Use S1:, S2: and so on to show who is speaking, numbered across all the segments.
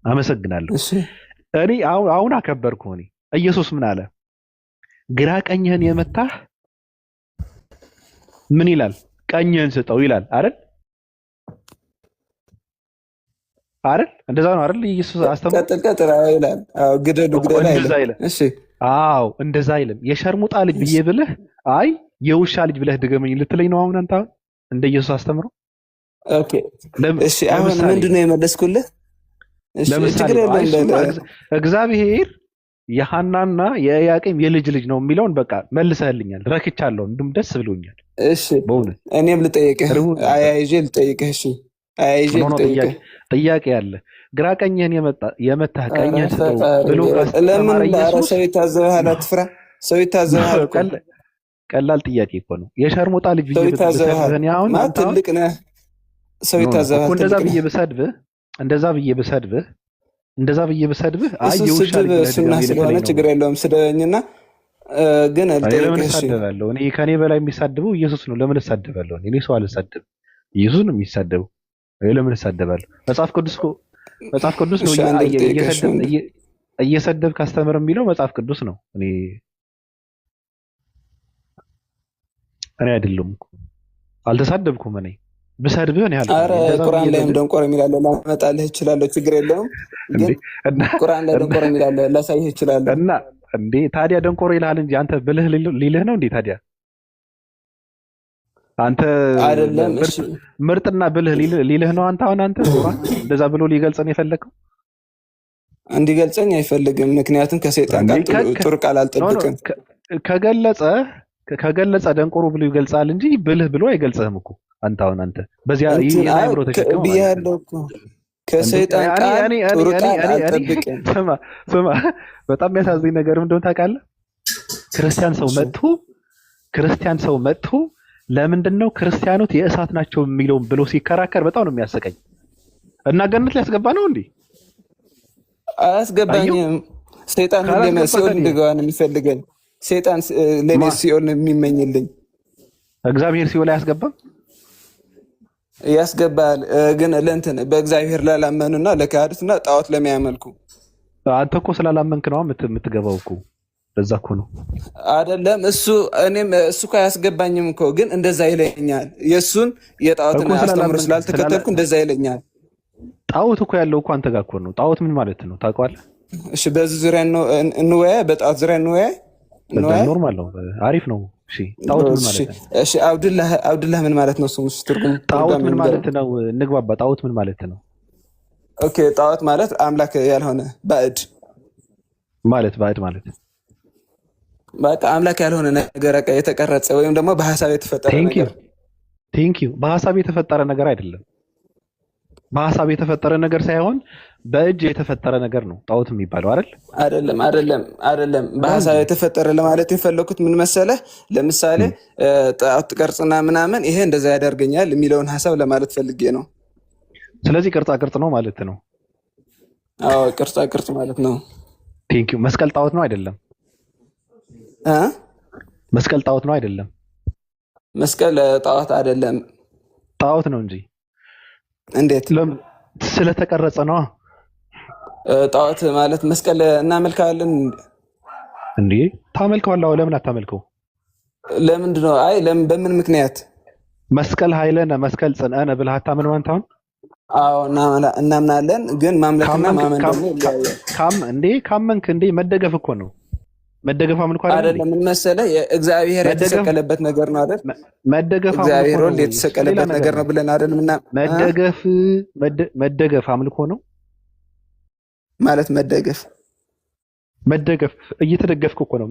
S1: አመሰግናለሁ።
S2: እሺ
S1: እኔ አሁን አከበርኩ። እኔ ኢየሱስ ምን አለ? ግራ ቀኝህን የመታህ ምን ይላል? ቀኝህን ስጠው ይላል አይደል? አይደል? እንደዛ ነው አይደል? ኢየሱስ አስተምሮ
S2: ቀጥል ይላል። አዎ ግደሉ
S1: እንደዛ
S2: አይልም።
S1: ይላል።
S2: እሺ
S1: አዎ እንደዛ አይልም። የሸርሙጣ ልጅ ብዬ ብልህ አይ የውሻ ልጅ ብለህ ድገመኝ ልትለኝ ነው አሁን አንተ እንደ ኢየሱስ አስተምሮ?
S2: ኦኬ እሺ አሁን ምንድነው የመለስኩልህ? እሺ
S1: ለምሳሌ እግዚአብሔር የሐናና የኢያቄም የልጅ ልጅ ነው የሚለውን በቃ መልሰህልኛል። ረክቻለሁ፣ እንድም ደስ ብሎኛል።
S2: እሺ እኔም ልጠይቅህ አያይዤ ልጠይቅህ። እሺ አያይዤ ልጠይቅህ
S1: ጥያቄ አለ። ግራ ቀኝህን የመታህ ቀኝህን ስጠው ብሎ
S2: ለምን ሰው ይታዘብሃል? አትፍራ። ሰው ይታዘብሃል።
S1: ቀላል ጥያቄ እኮ ነው። የሸርሙጣ ልጅ ብዬ ብሰድብህ አሁን
S2: ትልቅ ነህ። ሰው ይታዘብሃል።
S1: እንደዛ ብዬ ብሰድብህ አይ የውሻ ልጅ
S2: ስለሆነ ችግር የለውም ስደኝና ግን
S1: ለምን እሳደባለሁ? እኔ ከኔ በላይ የሚሳደበው ኢየሱስ ነው። ለምን እሳደባለሁ? እኔ ሰው አልሳደብም። ኢየሱስ ነው የሚሳደበው። ለምን እሳደባለሁ? መጽሐፍ ቅዱስ ነው እየሰደብክ አስተምር የሚለው መጽሐፍ ቅዱስ ነው። እኔ አይደለም አልተሳደብኩም። እኔ ብሰድብህ ነው ያለው።
S2: አረ ቁርአን ላይም ደንቆር የሚላል ላመጣልህ እችላለሁ። ችግር የለውም። ግን ቁርአን ላይ ደንቆር የሚላል ላሳይህ እችላለሁ።
S1: እና እንዴ ታዲያ ደንቆር ይልሃል እንጂ አንተ ብልህ ሊልህ ነው እንዴ? ታዲያ አንተ
S2: አይደለም
S1: ምርጥና ብልህ ሊልህ ነው አንተ ቁርአን እንደዛ ብሎ ሊገልጸን የፈለገው?
S2: እንዲገልጸኝ አይፈልግም። ምክንያቱም ከሰይጣን ጋር ጥሩ ቃል አልጠብቅም።
S1: ከገለጸ ደንቆሮ ብሎ ይገልጻል እንጂ ብልህ ብሎ አይገልጽህም እኮ አንተ በዚያ አይብሮ ተሸከመው
S2: ብያለሁ እኮ ከሰይጣን ቃል ጥሩ ቃል አልጠብቅም።
S1: ስማ በጣም የሚያሳዝኝ ነገር እንደሆነ ታውቃለህ? ክርስቲያን ሰው መጥቶ ለምንድነው ክርስቲያኖች የእሳት ናቸው የሚለው ብሎ ሲከራከር በጣም ነው የሚያሰቀኝ። እና ገነት ሊያስገባ ነው እንዴ?
S2: አያስገባኝም። ሰይጣን ለምን ሲኦል እንድገባ ነው የሚፈልገኝ? ሰይጣን ለኔ ሲኦል ነው የሚመኝልኝ።
S1: እግዚአብሔር ሲኦል አያስገባም?
S2: ያስገባል። ግን ለእንትን በእግዚአብሔር ላላመኑና ለካህዱትና ጣዖት ለሚያመልኩ።
S1: አንተ እኮ ስላላመንክ ነው የምትገባው እኮ። ለዛ እኮ ነው
S2: አይደለም እሱ እኮ አያስገባኝም እኮ። ግን እንደዛ ይለኛል። የእሱን የጣዖትን አስተምሮ ስላልተከተልኩ እንደዛ ይለኛል።
S1: ጣዖት እኮ ያለው እኮ አንተ ጋር እኮ ነው። ጣዖት ምን ማለት ነው ታውቀዋለህ?
S2: እሺ በዚህ ዙሪያ እንወያይ። በጣዖት ዙሪያ እንወያይ።
S1: ኖርማል ነው፣ አሪፍ ነው። እሺ ጣዖት ምን ማለት ነው?
S2: እሺ አብዱላህ ምን ማለት ነው? ስሙስ ትርጉም
S1: ጣዖት ምን ማለት ነው? እንግባባ። ጣዖት ምን ማለት ነው?
S2: ኦኬ ጣዖት ማለት አምላክ ያልሆነ ባዕድ
S1: ማለት
S2: በቃ አምላክ ያልሆነ ነገር የተቀረጸ ወይም ደግሞ በሐሳብ የተፈጠረ ነገር።
S1: ቴንክ ዩ። በሐሳብ የተፈጠረ ነገር አይደለም። በሐሳብ የተፈጠረ ነገር ሳይሆን በእጅ የተፈጠረ ነገር ነው ጣዖት የሚባለው አይደል?
S2: አይደለም። በሐሳብ የተፈጠረ ለማለት የፈለኩት ምን መሰለህ? ለምሳሌ ጣዖት ቅርጽና ምናምን ይሄ እንደዛ ያደርገኛል የሚለውን ሐሳብ ለማለት ፈልጌ ነው።
S1: ስለዚህ ቅርጻ ቅርጽ ነው ማለት ነው።
S2: አዎ ቅርጻ ቅርጽ ማለት ነው።
S1: ቴንክ ዩ። መስቀል ጣዖት ነው አይደለም? መስቀል ጣዖት ነው አይደለም?
S2: መስቀል ጣዖት አይደለም።
S1: ጣዖት ነው እንጂ።
S2: እንዴት?
S1: ስለተቀረጸ ነው።
S2: ጣዖት ማለት መስቀል እናመልካለን
S1: እንዴ? ታመልከዋለህ? ለምን አታመልከው?
S2: ለምንድን ነው? አይ ለምን? በምን ምክንያት?
S1: መስቀል ኃይለነ መስቀል ጽንዐነ ብለህ አታምንም አንተ አሁን?
S2: አዎ እናምናለን። ግን ማምለክና ማመን ደግሞ
S1: ካመንክ እንዴ መደገፍ እኮ ነው። መደገፍ አምልኮ
S2: አይደለም። ምን መሰለህ? እግዚአብሔር የተሰቀለበት ነገር ነው አይደል?
S1: መደገፍ
S2: እግዚአብሔር ወልድ የተሰቀለበት ነገር ነው ብለን አይደል?
S1: መደገፍ አምልኮ ነው
S2: ማለት መደገፍ
S1: እየተደገፍክ እኮ ነው።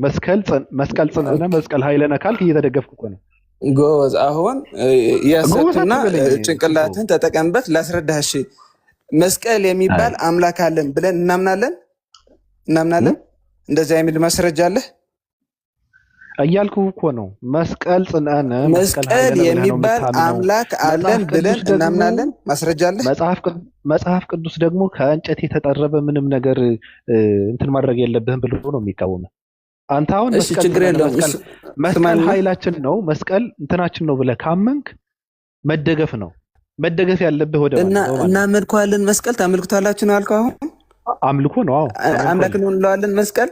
S1: መስቀል ጽንዐነ መስቀል ኃይለነ ካልክ እየተደገፍክ እኮ ነው።
S2: ጎበዝ። አሁን የሰጡና ጭንቅላትን ተጠቀምበት ላስረዳህ። እሺ መስቀል የሚባል አምላክ አለን ብለን እናምናለን። እንደዚህ የሚል ማስረጃ አለ
S1: እያልኩ እኮ ነው። መስቀል ጽንዐነ
S2: መስቀል የሚባል አምላክ አለን ብለን እናምናለን። ማስረጃ አለ።
S1: መጽሐፍ ቅዱስ ደግሞ ከእንጨት የተጠረበ ምንም ነገር እንትን ማድረግ የለብህም ብሎ ነው የሚቃወመው። አንተ አሁን መስቀል ኃይላችን ነው መስቀል እንትናችን ነው ብለህ ካመንክ መደገፍ ነው። መደገፍ ያለብህ ወደ
S2: እናመልከዋለን። መስቀል ታመልክቷላችሁ ነው ያልከው። አሁን
S1: አምልኮ ነው። አዎ
S2: አምላክ ነው እንለዋለን። መስቀል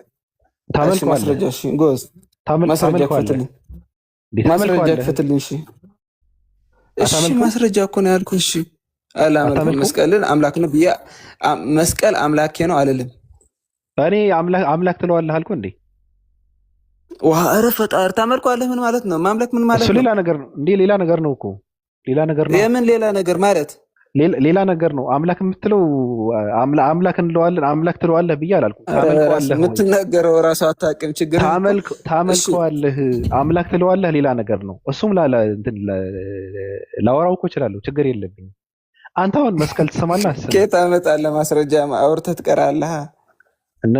S1: ታመልከዋለህ።
S2: ማስረጃ እሺ፣ ጎዝ ማስረጃ ክፈትልኝ፣ ማስረጃ ክፈትልኝ። እሺ እሺ፣ ማስረጃ እኮ ነው ያልኩህ። እሺ አላመልኩም። መስቀልን አምላክ ነው ብዬ መስቀል አምላኬ ነው አልልም።
S1: እኔ አምላክ ትለዋለህ አልኩህ እንዴ?
S2: ኧረ ፈጣሪ ታመልከዋለህ። ምን ማለት ነው? ማምለክ ምን ማለት ነው?
S1: እሱ ሌላ ነገር ነው እንዴ? ሌላ ነገር ነው እኮ ሌላ ነገር ነው።
S2: የምን ሌላ ነገር ማለት?
S1: ሌላ ነገር ነው። አምላክ የምትለው አምላክ እንለዋለን። አምላክ ትለዋለህ ብዬ አላልኩም። ታመልከዋለህ።
S2: የምትናገረው እራሱ አታውቅም። ችግር
S1: ታመልከዋለህ። አምላክ ትለዋለህ ሌላ ነገር ነው። እሱም ላወራው እኮ እችላለሁ። ችግር የለብኝም። አንተ አሁን መስቀል ትሰማለህ? አስብ።
S2: ከየት አመጣለህ ማስረጃ? አውርተህ ትቀራለህ።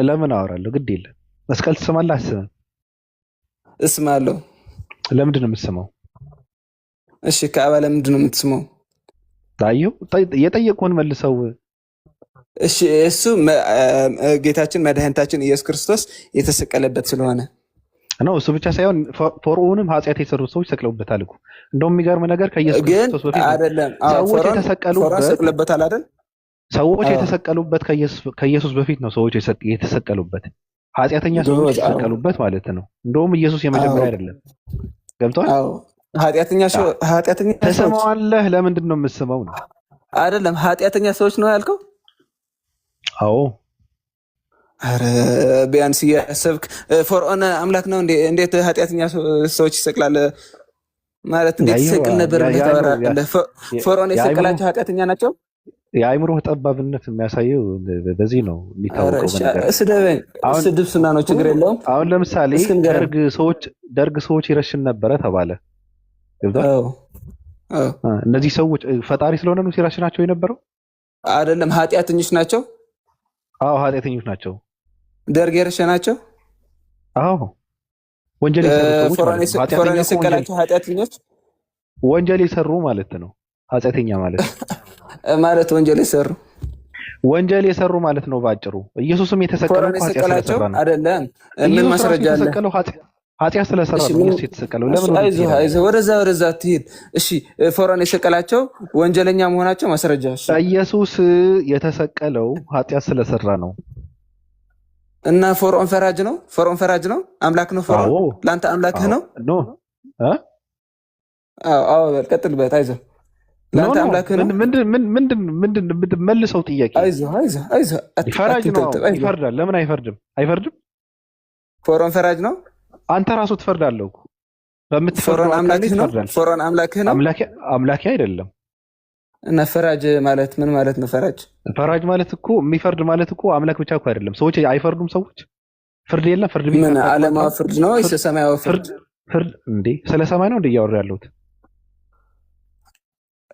S1: ለምን አወራለሁ? ግድ የለም። መስቀል ትሰማለህ? አስብ።
S2: እስማለሁ።
S1: ለምንድን ነው የምትስመው?
S2: እሺ ከአባ ለምንድን ነው የምትስመው?
S1: ታየው የጠየቁህን መልሰው።
S2: እሺ እሱ ጌታችን መድኃኒታችን ኢየሱስ ክርስቶስ የተሰቀለበት ስለሆነ
S1: ነው። እሱ ብቻ ሳይሆን ፈርዖንም ኃጢአት የሰሩት ሰዎች ሰቅለውበታል እኮ። እንደውም የሚገርም ነገር ከኢየሱስ ክርስቶስ በፊት
S2: አይደለም
S1: ሰዎች የተሰቀሉበት
S2: አይደል?
S1: ሰዎች የተሰቀሉበት ከኢየሱስ በፊት ነው። ሰዎች የተሰቀሉበት ኃጢአተኛ ሰዎች የተሰቀሉበት ማለት ነው። እንደውም ኢየሱስ የመጀመሪያ አይደለም። ገብቷል?
S2: ኃጢአተኛ
S1: ተሰማዋለህ። ለምንድን ነው የምትስመው? ነው
S2: አይደለም ኃጢአተኛ ሰዎች ነው ያልከው?
S1: አዎ።
S2: ኧረ ቢያንስ እያሰብክ ፈርዖን አምላክ ነው እንዴት ኃጢአተኛ ሰዎች ይሰቅላል ማለት እንዴት ይሰቅል ነበር? ፈርዖን የሰቀላቸው ኃጢአተኛ ናቸው?
S1: የአእምሮህ ጠባብነት የሚያሳየው በዚህ ነው የሚታወቀው።
S2: ስደበኝ ስድብ ሱና ነው፣ ችግር የለውም።
S1: አሁን ለምሳሌ ደርግ ሰዎች ይረሽን ነበረ ተባለ። እነዚህ ሰዎች ፈጣሪ ስለሆነ ነው ሲረሽናቸው የነበረው?
S2: አይደለም ኃጢአተኞች ናቸው።
S1: አዎ ኃጢአተኞች ናቸው።
S2: ደርግ የረሸናቸው?
S1: አዎ ወንጀል የሰሩ
S2: ፈርዖን የሰቀላቸው ኃጢአተኞች
S1: ወንጀል የሰሩ ማለት ነው። ኃጢአተኛ ማለት
S2: ወንጀል
S1: ወንጀል የሰሩ ማለት ነው ባጭሩ። ኢየሱስም የተሰቀለው ኃጢአት ስለሰራ ነው።
S2: አይደለም ምን ማስረጃ አለ?
S1: ኃጢአት ስለሰራ ነው ኢየሱስ የተሰቀለው። ለምን
S2: አይዞህ ወደዛ ትሄድ? እሺ ፈርዖን የሰቀላቸው ወንጀለኛ መሆናቸው ማስረጃ?
S1: ኢየሱስ የተሰቀለው ኃጢአት ስለሰራ ነው።
S2: እና ፈርዖን ፈራጅ ነው? አምላክ ነው ፈርዖን? ለአንተ አምላክህ ነው? አዎ ቀጥልበት። አይዞህ ለአንተ አምላክህ ነው?
S1: ምንድን መልሰው ጥያቄ።
S2: አይዞህ
S1: ፈራጅ ነው። ይፈርዳል። ለምን አይፈርድም?
S2: ፈርዖን ፈራጅ ነው?
S1: አንተ ራሱ ትፈርዳለህ እኮ
S2: ፈርዖን አምላክህ ነው? ፈርዖን አምላክህ ነው?
S1: አምላኬ አይደለም።
S2: እና ፈራጅ ማለት ምን ማለት ነው?
S1: ፈራጅ ማለት እኮ የሚፈርድ ማለት እኮ አምላክ ብቻ እኮ አይደለም። ሰዎች አይፈርዱም። ሰዎች ፍርድ የለም። ፍርድ ቤት
S2: ምን ዓለማዊ ፍርድ ነው ወይስ ሰማያዊ ፍርድ?
S1: እንዴ ስለ ሰማይ ነው እንዴ እያወራ ያለሁት?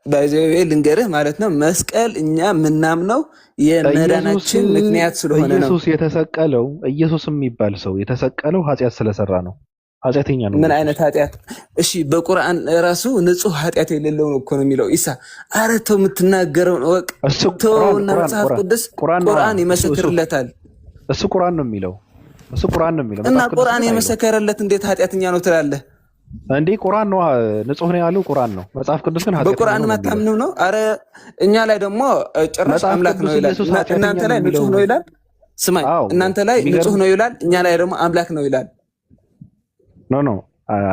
S2: ባይዘዌ ልንገርህ ማለት ነው። መስቀል እኛ የምናምነው የመዳናችን ምክንያት ስለሆነ ነው።
S1: ኢየሱስ የተሰቀለው ኢየሱስ የሚባል ሰው የተሰቀለው ኃጢአት ስለሰራ ነው። ኃጢአተኛ ነው።
S2: ምን አይነት ኃጢአት? እሺ በቁርአን ራሱ ንጹህ ኃጢአት የሌለው ነው እኮ ነው የሚለው። ኢሳ ኧረ ተው የምትናገረውን እወቅ። ተውና መጽሐፍ ቅዱስ ቁርአን ይመሰክርለታል።
S1: እሱ ቁርአን ነው የሚለው።
S2: እና ቁርአን የመሰከረለት እንዴት ኃጢአተኛ ነው ትላለህ
S1: እንዴ? ቁርአን ነው ንጹህ ነው ያለው ቁርአን ነው። መጽሐፍ ቅዱስ ግን ኃጢአት
S2: በቁርአን ማታምንም ነው። ኧረ እኛ ላይ ደግሞ ጭራሽ አምላክ ነው ይላል። እናንተ ላይ ንጹህ ነው ይላል። ስማኝ፣ እናንተ ላይ ንጹህ ነው ይላል፣ እኛ ላይ ደግሞ አምላክ ነው ይላል።
S1: ኖ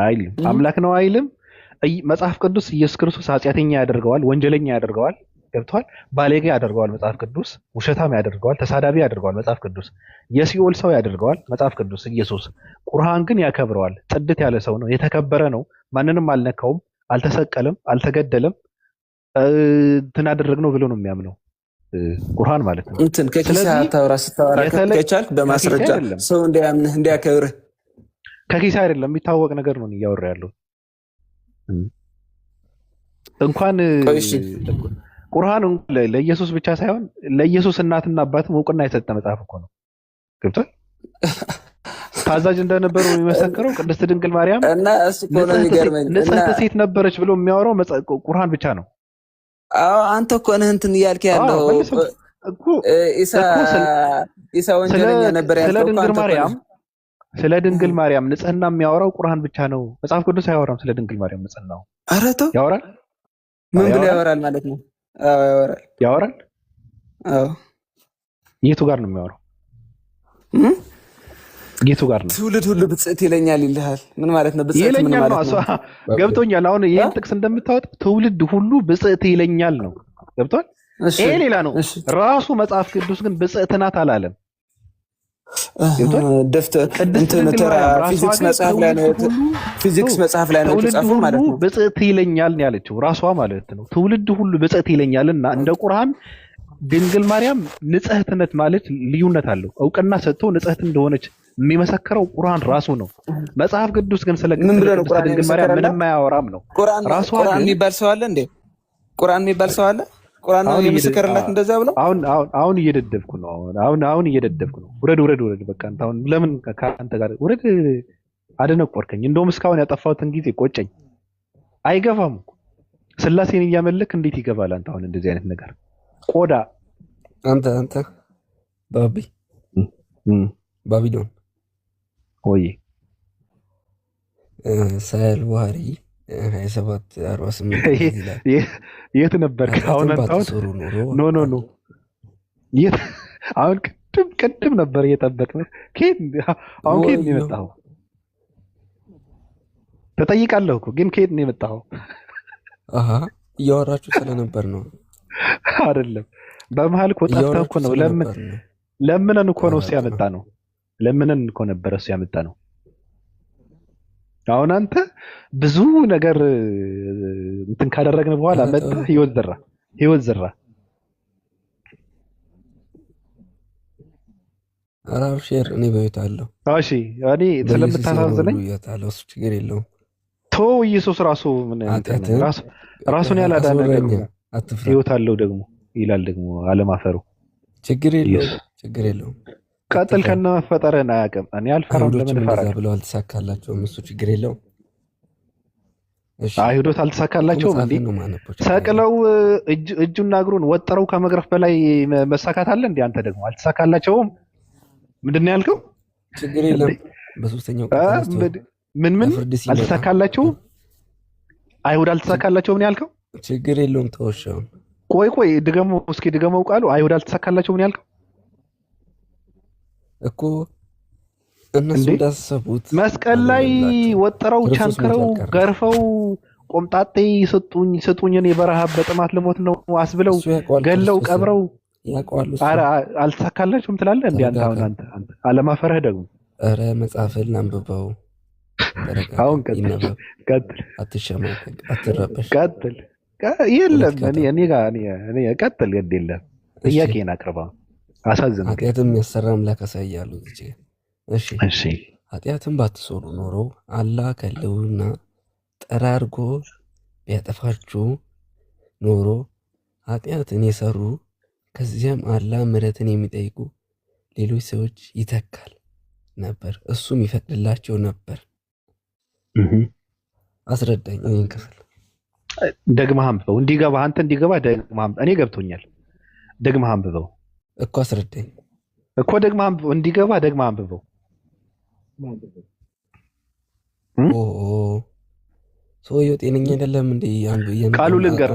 S1: አይልም። አምላክ ነው አይልም። መጽሐፍ ቅዱስ ኢየሱስ ክርስቶስ ኃጢአተኛ ያደርገዋል፣ ወንጀለኛ ያደርገዋል። ገብቷል? ባለጌ ያደርገዋል መጽሐፍ ቅዱስ። ውሸታም ያደርገዋል፣ ተሳዳቢ ያደርገዋል መጽሐፍ ቅዱስ። የሲኦል ሰው ያደርገዋል መጽሐፍ ቅዱስ። ኢየሱስ ቁርአን ግን ያከብረዋል። ጽድት ያለ ሰው ነው፣ የተከበረ ነው። ማንንም አልነካውም፣ አልተሰቀለም፣ አልተገደለም። እንትን አደረግነው ብሎ ነው የሚያምነው ቁርአን ማለት ነው።
S2: እንትን ከኪሳ ስታወራ ከቻልክ በማስረጃ ሰው እንዲያምንህ እንዲያከብርህ
S1: ከኪሳ አይደለም የሚታወቅ ነገር ነው እያወራ ያለው። እንኳን ቁርአን ለኢየሱስ ብቻ ሳይሆን ለኢየሱስ እናትና አባትም እውቅና የሰጠ መጽሐፍ እኮ ነው። ገብቷል? ታዛዥ እንደነበሩ የሚመሰክረው ቅድስት ድንግል ማርያም
S2: እና እሱ እኮ ነው የሚገርመኝ።
S1: ንጽሕት ሴት ነበረች ብሎ የሚያወራው ቁርአን ብቻ ነው።
S2: አዎ አንተ እኮ ነህ እንትን እያልክ ያለው ኢሳ ወንጀለኛ ነበር ያልከው።
S1: ስለ ድንግል ማርያም ንጽህና የሚያወራው ቁርአን ብቻ ነው። መጽሐፍ ቅዱስ አያወራም ስለ ድንግል ማርያም ንጽህናው።
S2: ኧረ ተው
S1: ያወራል።
S2: ምን ብሎ ያወራል ማለት ነው? አዎ ያወራል።
S1: አዎ የቱ ጋር ነው የሚያወራው? የቱ ጋር ነው?
S2: ትውልድ ሁሉ ብጽዕት ይለኛል ይልሃል። ምን ማለት ነው? ብጽዕት ምን
S1: ይለኛል
S2: ማለት
S1: ነው? ገብቶኛል። አሁን ይሄን ጥቅስ እንደምታወጥ ትውልድ ሁሉ ብጽዕት ይለኛል ነው። ገብቷል? ይሄ ሌላ ነው። ራሱ መጽሐፍ ቅዱስ ግን ብጽዕት ናት አላለም። ፊዚክስ መጽሐፍ ላይ ነው የተጻፈው ማለት ነው። ብጽዕት ይለኛል ነው ያለችው ራሷ ማለት ነው። ትውልድ ሁሉ ብጽዕት ይለኛልና እንደ ቁርአን ድንግል ማርያም ንጽሕትነት ማለት ልዩነት አለው። እውቅና ሰጥቶ ንጽሕት እንደሆነች የሚመሰክረው ቁርአን ራሱ ነው። መጽሐፍ ቅዱስ ግን ስለ ድንግል ማርያም ምንም አያወራም ነው። ራሷ
S2: ቁርአን የሚባል ሰው አለ እንዴ? ቁርአን የሚባል ሰው አለ? ቁርአን ነው የመሰከረላት እንደዛ ብለው።
S1: አሁን እየደደብኩ ነው። አሁን እየደደብኩ ነው። ውረድ በቃ አሁን ለምን ከአንተ ጋር ውረድ። አደነቆርከኝ። እንደውም እስካሁን ያጠፋሁትን ጊዜ ቆጨኝ። አይገባም እኮ ስላሴን እያመለክ እንዴት ይገባል? አንተ አሁን እንደዚህ አይነት ነገር ቆዳ
S3: አንተ ባቢሎን
S1: ወይ
S3: ሳያል ባህሪ 2748
S1: የት ነበር? አሁን ኖ የት? አሁን ቅድም ነበር እየጠበቅን። አሁን ከየት ነው የመጣኸው? ተጠይቃለሁ እኮ ግን ከየት ነው የመጣኸው?
S3: እያወራችሁ ስለነበር ነው።
S1: አይደለም በመሀል እኮ ጠፍተህ እኮ ነው። ለምነን እኮ ነው እሱ ያመጣ ነው። ለምነን እኮ ነበረ እሱ ያመጣ ነው። አሁን አንተ ብዙ ነገር እንትን ካደረግን በኋላ መጣ ህይወት ዘራ።
S3: አራብ ሼር እኔ በቤት አለሁ።
S1: እሺ እኔ ስለምታሳዝነኝ
S3: እሱ ችግር የለውም።
S1: ኢየሱስ ራሱን ያላዳነ ደግሞ ህይወት አለው ደግሞ ይላል። ደግሞ አለማፈሩ
S3: ችግር የለውም።
S1: ቀጥል። ከነ መፈጠርህን አያውቅም። እኔ አልፈራም። ለምን እፈራለሁ?
S3: ብለው አልተሳካላቸውም። እሱ ችግር የለውም።
S1: አይሁዶት አልተሳካላቸውም። እንዴ ሰቅለው እጁና እግሩን ወጥረው ከመግረፍ በላይ መሳካት አለ እንዴ? አንተ ደግሞ አልተሳካላቸውም። ምንድን ነው ያልከው?
S3: ችግር የለም። በሶስተኛው
S1: ምን አልተሳካላቸውም? አይሁድ አልተሳካላቸውም ነው ያልከው?
S3: ችግር የለውም። ተወሻው
S1: ቆይ ድገመው ቃሉ። አይሁድ አልተሳካላቸውም ነው ያልከው
S3: እኮ። እነሱ እንዳሰቡት
S1: መስቀል ላይ ወጥረው ቻንክረው ገርፈው ቆምጣጤ ስጡኝ እኔ በረሃብ በጥማት ልሞት ነው አስብለው ገለው ቀብረው አልተሳካላቸውም ትላለህ እንዴ? አንተ አለማፈርህ ደግሞ።
S3: ኧረ መጽሐፍን አንብበው።
S1: አሁን ቀጥል።
S3: አትሸማቀቅ፣ አትረበሽ።
S1: ቀጥል። የለም እኔ ጋር ቀጥል። ግድ የለም ጥያቄን አቅርባ። አሳዝነው።
S3: ኃጢአትም የሚያሰራ አምላክ አሳያለሁ። እሺ ኃጢአትም ባትሰሩ ኖሮ አላህ ከልውና ጠራርጎ ቢያጠፋችሁ ኖሮ ኃጢአትን የሰሩ ከዚያም አላህ ምሕረትን የሚጠይቁ ሌሎች ሰዎች ይተካል ነበር፣ እሱም ይፈቅድላቸው ነበር። አስረዳኝ ይህን ክፍል
S1: ደግመህ አንብበው እንዲገባ። አንተ እንዲገባ ደግመህ አንብበው። እኔ ገብቶኛል። ደግመህ አንብበው
S3: እኮ አስረዳኝ
S1: እኮ ደግመህ አንብበው እንዲገባ ደግመህ አንብበው።
S3: ሰውየው ጤነኛ አይደለም እንዴ?
S1: ቃሉ ልንገር፣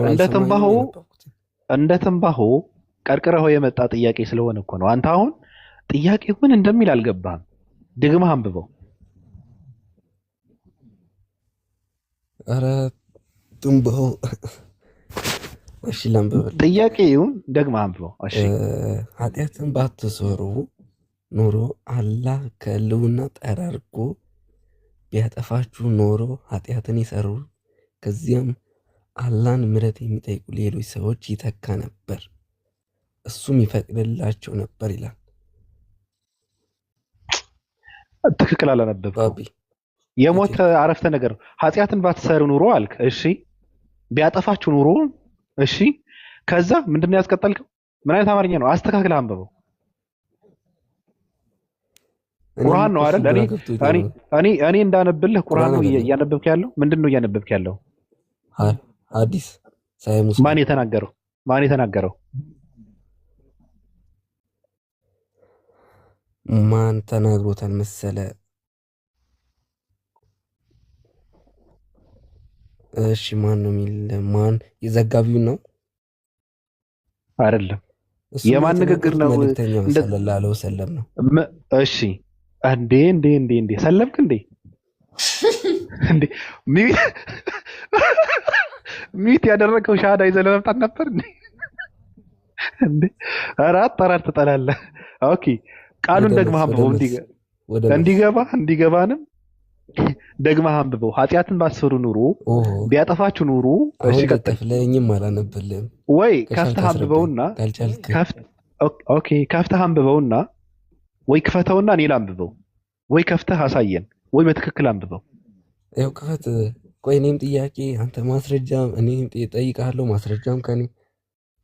S1: እንደ ትንባሆ ቀርቅረው የመጣ ጥያቄ ስለሆነ እኮ ነው። አንተ አሁን ጥያቄው ምን እንደሚል አልገባህም። ደግመህ አንብበው።
S3: ኧረ ትንባሆ እሺ ላንብበል።
S1: ጥያቄውን ደግመህ አንብበው። እሺ
S3: ኃጢአትን ባትሰሩ ኖሮ አላህ ከህልውና ጠራርጎ ቢያጠፋችሁ ኖሮ ኃጢአትን የሰሩ ከዚያም አላህን ምሕረት የሚጠይቁ ሌሎች ሰዎች ይተካ ነበር፣ እሱም ይፈቅድላቸው ነበር ይላል።
S1: ትክክል አላነበብኩም። የሞት አረፍተ ነገር ኃጢአትን ባትሰሩ ኑሮ አልክ። እሺ ቢያጠፋችሁ ኑሮ እሺ። ከዛ ምንድነው ያስቀጠልከው? ምን አይነት አማርኛ ነው? አስተካክለህ አንብበው። ቁርአን ነው አይደል? እኔ እንዳነብልህ ቁርአን ነው እያነበብክ ያለው። ምንድነው እያነበብክ ያለው?
S3: ሐዲስ
S1: ማን የተናገረው?
S3: ማን ተናግሮታል መሰለ? እሺ ማን ነው የሚል? ማን የዘጋቢው ነው?
S1: አይደለም የማን ንግግር ነው?
S3: መልእክተኛው ሰለላሁ ዐለይሂ ወሰለም ነው።
S1: እሺ እንዴ ሰለምክ እንዴ? እንዴ ሚት ያደረገው ሻሃዳ ይዘህ ለመምጣት ነበር እንዴ? እንዴ አራት ትጠላለህ። ኦኬ ቃሉን ደግመህ አንብበው እንዲገባንም ደግመህ አንብበው። ኃጢአትን ባትሰሩ ኑሮ ቢያጠፋችሁ ኑሮ
S3: እሺ ቀጥለኝም አላነብልህም
S1: ወይ ከፍተህ አንብበውና ኦኬ ከፍተህ አንብበውና ወይ ክፈተውና እኔ ላንብበው ወይ ከፍተህ አሳየን ወይ በትክክል አንብበው።
S3: ይኸው ክፈት። ቆይ እኔም ጥያቄ አንተ ማስረጃ እኔም ጠይቃለሁ ማስረጃም ከኔ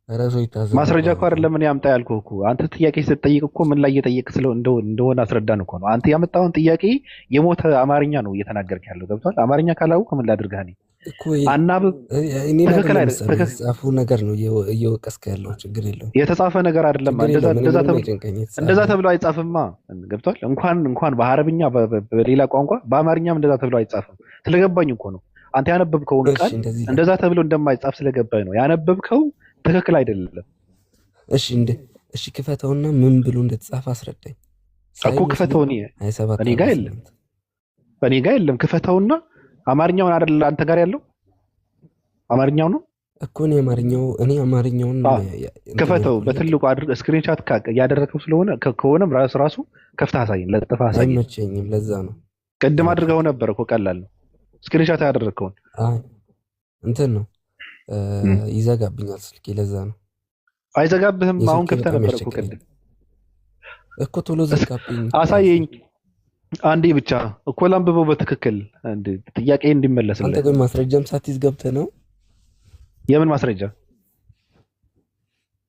S3: ራሱ ይታዘብ።
S1: ማስረጃ እኮ አይደለም እኔ አምጣ ያልኩህ እኮ አንተ ጥያቄ ስትጠይቅ እኮ ምን ላይ እየጠየቅ እንደሆነ አስረዳን እኮ ነው። አንተ ያመጣውን ጥያቄ የሞተ አማርኛ ነው እየተናገርክ ያለው ገብቷል። አማርኛ ካላወቅህ ምን ላድርግህ እኔ አናብብ። ትክክል አይደለም
S3: ጻፉ ነገር ነው እየወቀስክ ያለው ችግር የለውም።
S1: የተጻፈ ነገር አይደለም እንደዛ ተብሎ አይጻፍማ ገብቷል። እንኳን በአረብኛ በሌላ ቋንቋ በአማርኛም እንደዛ ተብሎ አይጻፍም። ስለገባኝ እኮ ነው አንተ ያነበብከውን ቃል እንደዛ ተብሎ እንደማይጻፍ ስለገባኝ ነው። ያነበብከው ትክክል አይደለም።
S3: እሺ ክፈተውና ምን ብሎ እንደተጻፈ አስረዳኝ
S1: እኮ። ክፈተው እኔ ጋር የለም። ክፈተውና አማርኛውን አይደል አንተ ጋር ያለው አማርኛው ነው
S3: እኮ። እኔ አማርኛውን
S1: ክፈተው በትልቁ አድርግ። ስክሪንሻት ያደረከው ስለሆነ ከሆነም ራሱ ከፍተህ አሳየን። ለጥፋ አሳየን።
S3: አይመቸኝም። ለዛ ነው
S1: ቅድም አድርገው ነበር እኮ ቀላል ነው። ስክሪንሻት ያደረከውን
S3: እንትን ነው ይዘጋብኛል ስልኬ። ለዛ ነው።
S1: አይዘጋብህም። አሁን ከፍተህ ነበር እኮ ቅድም
S3: እኮ። ቶሎ ዘጋብኝ።
S1: አሳየኝ አንዴ ብቻ እኮ ላንብበው በትክክል ጥያቄ እንዲመለስልህ።
S3: አንተ ግን ማስረጃም ሳትይዝ ገብተህ ነው።
S1: የምን ማስረጃ?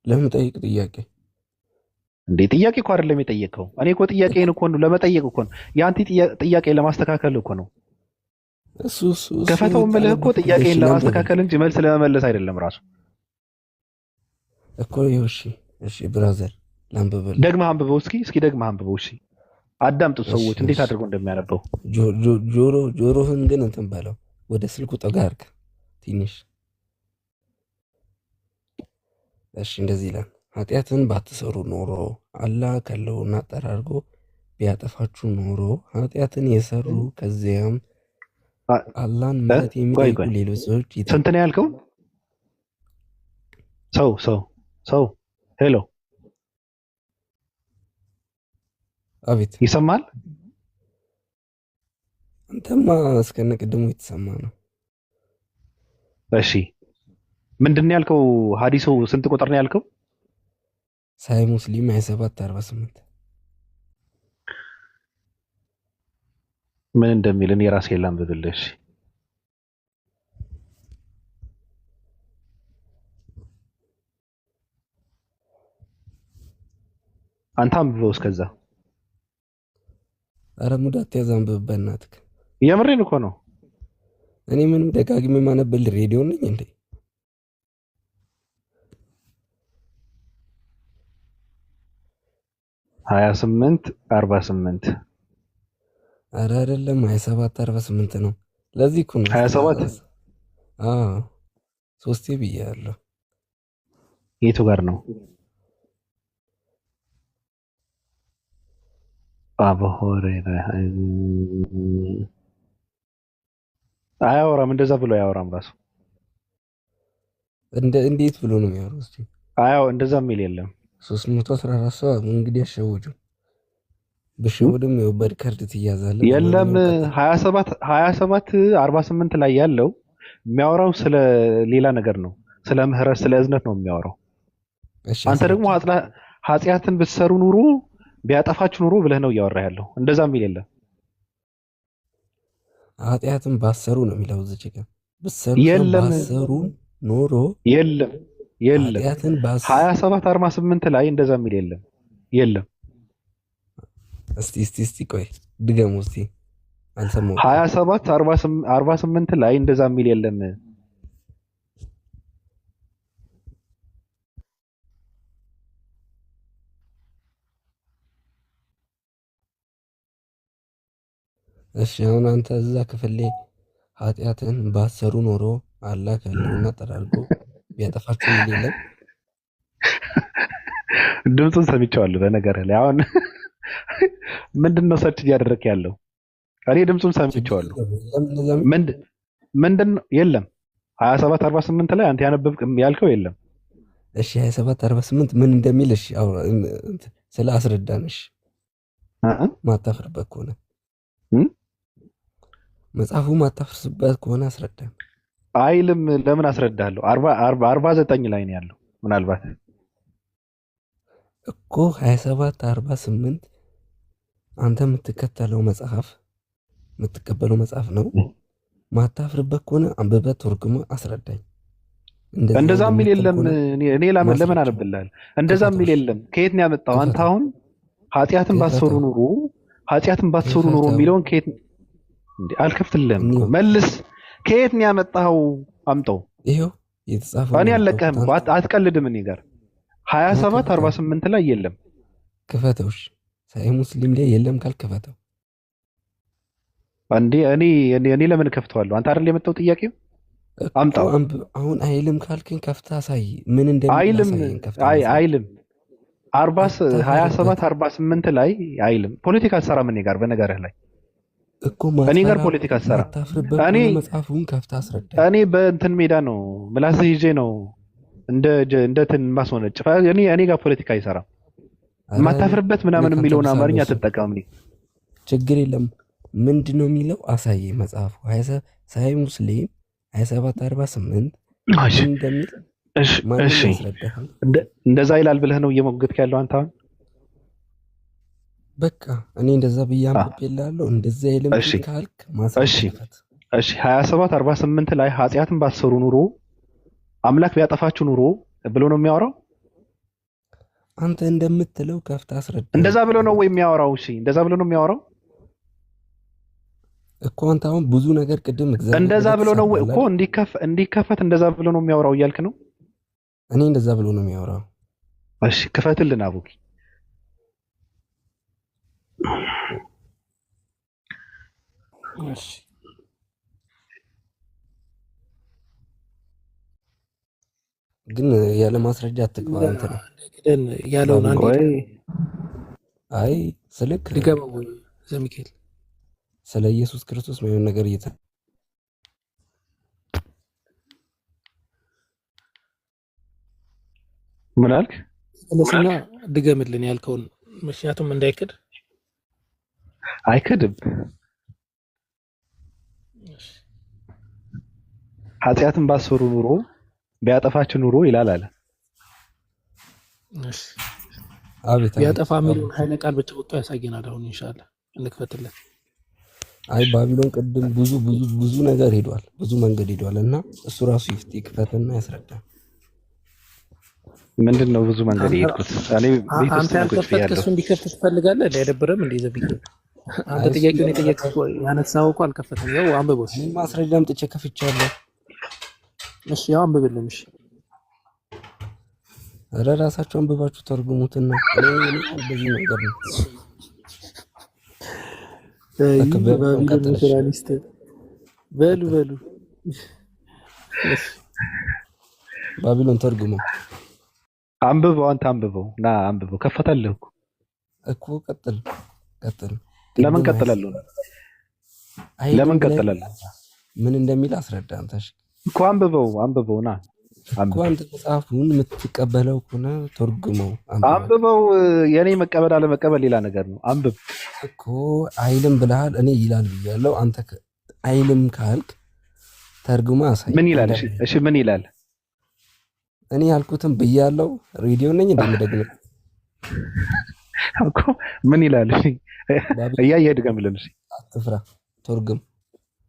S3: ለምን ጠይቅ ጥያቄ
S1: እንዴ? ጥያቄ እኮ አይደለም የጠየቀው። እኔ እኮ ጥያቄን እኮ ነው ለመጠየቅ እኮ ነው። የአንተ ጥያቄ ለማስተካከል እኮ ነው።
S3: እሱ
S1: ከፈተው መልህ እኮ ጥያቄን ለማስተካከል እንጂ መልስ ለመመለስ አይደለም ራሱ
S3: እኮ። እሺ ብራዘር ላንብበል።
S1: ደግመህ አንብበው እስኪ ደግመህ አንብበው። እሺ አዳምጡ ሰዎች እንዴት አድርገው እንደሚያነበው።
S3: ጆሮህን ግን እንትን በለው ወደ ስልኩ ጠጋ አድርግ ትንሽ። እሺ እንደዚህ ይላል። ኃጢአትን ባትሰሩ ኖሮ አላህ ከለውና ጠራርጎ ቢያጠፋችሁ ኖሮ ኃጢአትን የሰሩ ከዚያም አላህን ምሕረት የሚጠይቁ ሌሎች ሰዎች
S1: ስንት ነው ያልከው? ሰው ሄሎ
S3: አቤት
S1: ይሰማል?
S3: አንተማ እስከነ ቅድሙ የተሰማ ነው።
S1: እሺ ምንድን ነው ያልከው? ሐዲሱ ስንት ቁጥር ነው ያልከው?
S3: ሳይ ሙስሊም 27:48
S1: ምን እንደሚል እኔ ራሴ ላንብብልሽ። አንተ አንብበው እስከዛ።
S3: ኧረ ሙድ አትያዝ፣ አንብብ በእናትህ።
S1: የምሬን እኮ ነው።
S3: እኔ ምንም ደጋግሜ ማነበል ሬዲዮ ነኝ እንዴ?
S1: ሀያ 28:48
S3: ኧረ አይደለም 27:48 ነው። ለዚህ እኮ ነው
S1: 27
S3: ሶስቴ ብያለሁ።
S1: የቱ ጋር ነው? አያወራም። እንደዛ ብሎ አያወራም ራሱ።
S3: እንዴት ብሎ ነው የሚያወራው? እስቲ
S1: እንደዛ የሚል የለም።
S3: 314 ሰው እንግዲህ አሸውጁ። በሸውድም ነው በሪከርድ ትያዛለህ።
S1: የለም 27:48 ላይ ያለው የሚያወራው ስለ ሌላ ነገር ነው። ስለ ምህረት፣ ስለ እዝነት ነው የሚያወራው። አንተ ደግሞ ኃጢአትን ብትሰሩ ኑሮ ቢያጠፋችሁ ኑሮ ብለህ ነው እያወራ ያለው። እንደዛ የሚል የለም።
S3: ኃጢአትን ባሰሩ ነው የሚለው እዚህ ጋር። ብትሰሩ ባሰሩ ኑሮ
S1: የለም 27:48 ላይ እንደዛ የሚል የለም።
S3: እስቲ ቆይ ድገሙ እስቲ። አልሰማሁም።
S1: 27:48 ላይ እንደዛ የሚል የለም።
S3: እሺ አሁን አንተ እዛ ክፍል ላይ ኃጢአትን ባሰሩ ኖሮ አላህ ከህልውና ጠራርጎ ቢያጠፋችሁ የሚል የለም።
S1: ድምፁን ሰምቼዋለሁ። በነገርህ ላይ አሁን ምንድን ነው ሰርች እያደረክ ያለው? እኔ ድምፁን ሰምቼዋለሁ። ምንድን ነው የለም 2748 ላይ አንተ ያነበብክ ያልከው የለም።
S3: እሺ 2748 ምን እንደሚል እሺ ስለ አስረዳንሽ ማታፍርበት ከሆነ መጽሐፉ ማታፍርስበት ከሆነ አስረዳን።
S1: አይልም። ለምን አስረዳለሁ? 49 ላይ ነው ያለው። ምናልባት
S3: እኮ 2748 አንተ የምትከተለው መጽሐፍ የምትቀበለው መጽሐፍ ነው። ማታፍርበት ከሆነ አንብበህ ተርጉሞ አስረዳኝ።
S1: እንደዛ የሚል የለም። እኔ ለምን አነብልሃለሁ? እንደዛ የሚል የለም። ከየት ነው ያመጣው? አንተ አሁን ኃጢአትን ባትሰሩ ኑሮ የሚለውን ከየት እንዴ? አልከፍትልህም። መልስ። ከየት ነው ያመጣው? አምጣው።
S3: ይሄው የተጻፈው።
S1: እኔ አለቀህም። አትቀልድም። እኔ ጋር 2748 ላይ የለም።
S3: ክፈተው። ሳይ ሙስሊም ላይ የለም ካል ክፈተው።
S1: አንዴ እኔ ለምን ከፍተዋለሁ? አንተ አይደል የመጣው ጥያቄው? አምጣው።
S3: አሁን አይልም ካልከኝ ከፍታ ሳይ ምን እንደሚል
S1: አይልም 27 48 ላይ አይልም። ፖለቲካ ሰራ ምን ጋር በነገርህ ላይ
S3: እኮ
S1: እኔ ጋር ፖለቲካ ሰራ።
S3: መጽሐፉን ከፍታ አስረዳ።
S1: እኔ በእንትን ሜዳ ነው ምላስ ይዤ ነው እንደ ትን ማስወነጭ። እኔ ጋር ፖለቲካ አይሰራም። የማታፍርበት ምናምን የሚለውን አማርኛ አትጠቀም።
S3: ችግር የለም። ምንድን ነው የሚለው? አሳይ መጽሐፉ ሳይ ሙስሊም 2748 እንደሚል
S1: እሺ፣ እንደዛ ይላል ብለህ ነው እየሞገትክ ያለው አንተ አሁን?
S3: በቃ እኔ እንደዛ ብዬ አንብቤልሃለሁ። እንደዛ ይልም ካልክ ማስረዳት።
S1: እሺ 2748 ላይ ኃጢአትን ባትሰሩ ኑሮ አምላክ ቢያጠፋችሁ ኑሮ ብሎ ነው የሚያወራው።
S3: አንተ እንደምትለው ከፍታ አስረዳ።
S1: እንደዛ ብሎ ነው ወይ የሚያወራው? እሺ እንደዛ ብሎ ነው የሚያወራው
S3: እኮ አንተ አሁን ብዙ ነገር ቅድም እግዚአብሔር
S1: እንደዛ ብሎ ነው እኮ እንዲከፈት እንደዛ ብሎ ነው የሚያወራው እያልክ ነው?
S3: እኔ እንደዛ ብሎ ነው የሚያወራው።
S1: እሺ ክፈትልን አቡኪ።
S2: እሺ
S3: ግን ያለ ማስረጃ አትግባ። አንተ ነው
S2: ያለውን አንዴ
S3: አይ ስልክ
S2: ሊገባው ዘሚካኤል
S3: ስለ ኢየሱስ ክርስቶስ ነው ነገር
S1: ምን አልክ?
S2: ለስና ድገምልን ያልከውን ምክንያቱም እንዳይክድ።
S1: አይክድም። ኃጢአትን ባሰሩ ኑሮ ቢያጠፋችሁ ኑሮ ይላል አለ።
S2: እሺ አቤት ቢያጠፋ የሚለውን ኃይለ ቃል ብቻ ወጥቶ ያሳየናል። አሁን ኢንሻአላህ እንክፈትለት።
S3: አይ ባቢሎን ቅድም ብዙ ነገር ሄዷል፣ ብዙ መንገድ ሄዷል እና እሱ ራሱ ይክፈትና ያስረዳል።
S1: ምንድነው ብዙ መንገድ ሄድኩት? እኔ
S2: አንተ ያልከፈትክ እሱ እንዲከፍት ትፈልጋለህ? አይደብርም? እንደ ዘብይ አንተ ጥያቄውን የጠየቅከው ያነሳው እኮ አልከፈተም። ያው አንብበው።
S3: እኔ ማስረጃም ጥቼ ከፍቻለሁ።
S2: እሺ ያው አንብብልን። እሺ
S3: ኧረ ራሳችሁ አንብባችሁ ተርጉሙትና እኔ በዚህ ነገር ነው
S2: በሉ
S3: ባቢሎን ተርጉሞ
S1: አንብበው። አንተ አንብበው ና አንብበው። ከፈተልህ
S3: እኮ ቀጥል።
S1: ለምን ቀጥላለሁ? ለምን ቀጥላለሁ?
S3: ምን እንደሚል አስረዳ። አንተ
S1: እኮ አንብበው ና
S3: እኮ አንተ መጽሐፉን የምትቀበለው ከሆነ ተርጉመው
S1: አንብበው። የኔ መቀበል አለመቀበል ሌላ ነገር ነው። አንብብ
S3: እኮ አይልም ብለሃል። እኔ ይላል ብያለሁ። አንተ አይልም ካልክ ተርጉማ አሳይ።
S1: ምን ይላል? እሺ ምን ይላል?
S3: እኔ ያልኩትን ብያለሁ። ሬዲዮ ነኝ እንደምደግም
S1: እኮ ምን ይላል? እሺ እያየህ ድገምልን። እሺ
S3: አትፍራ፣ ተርጉም።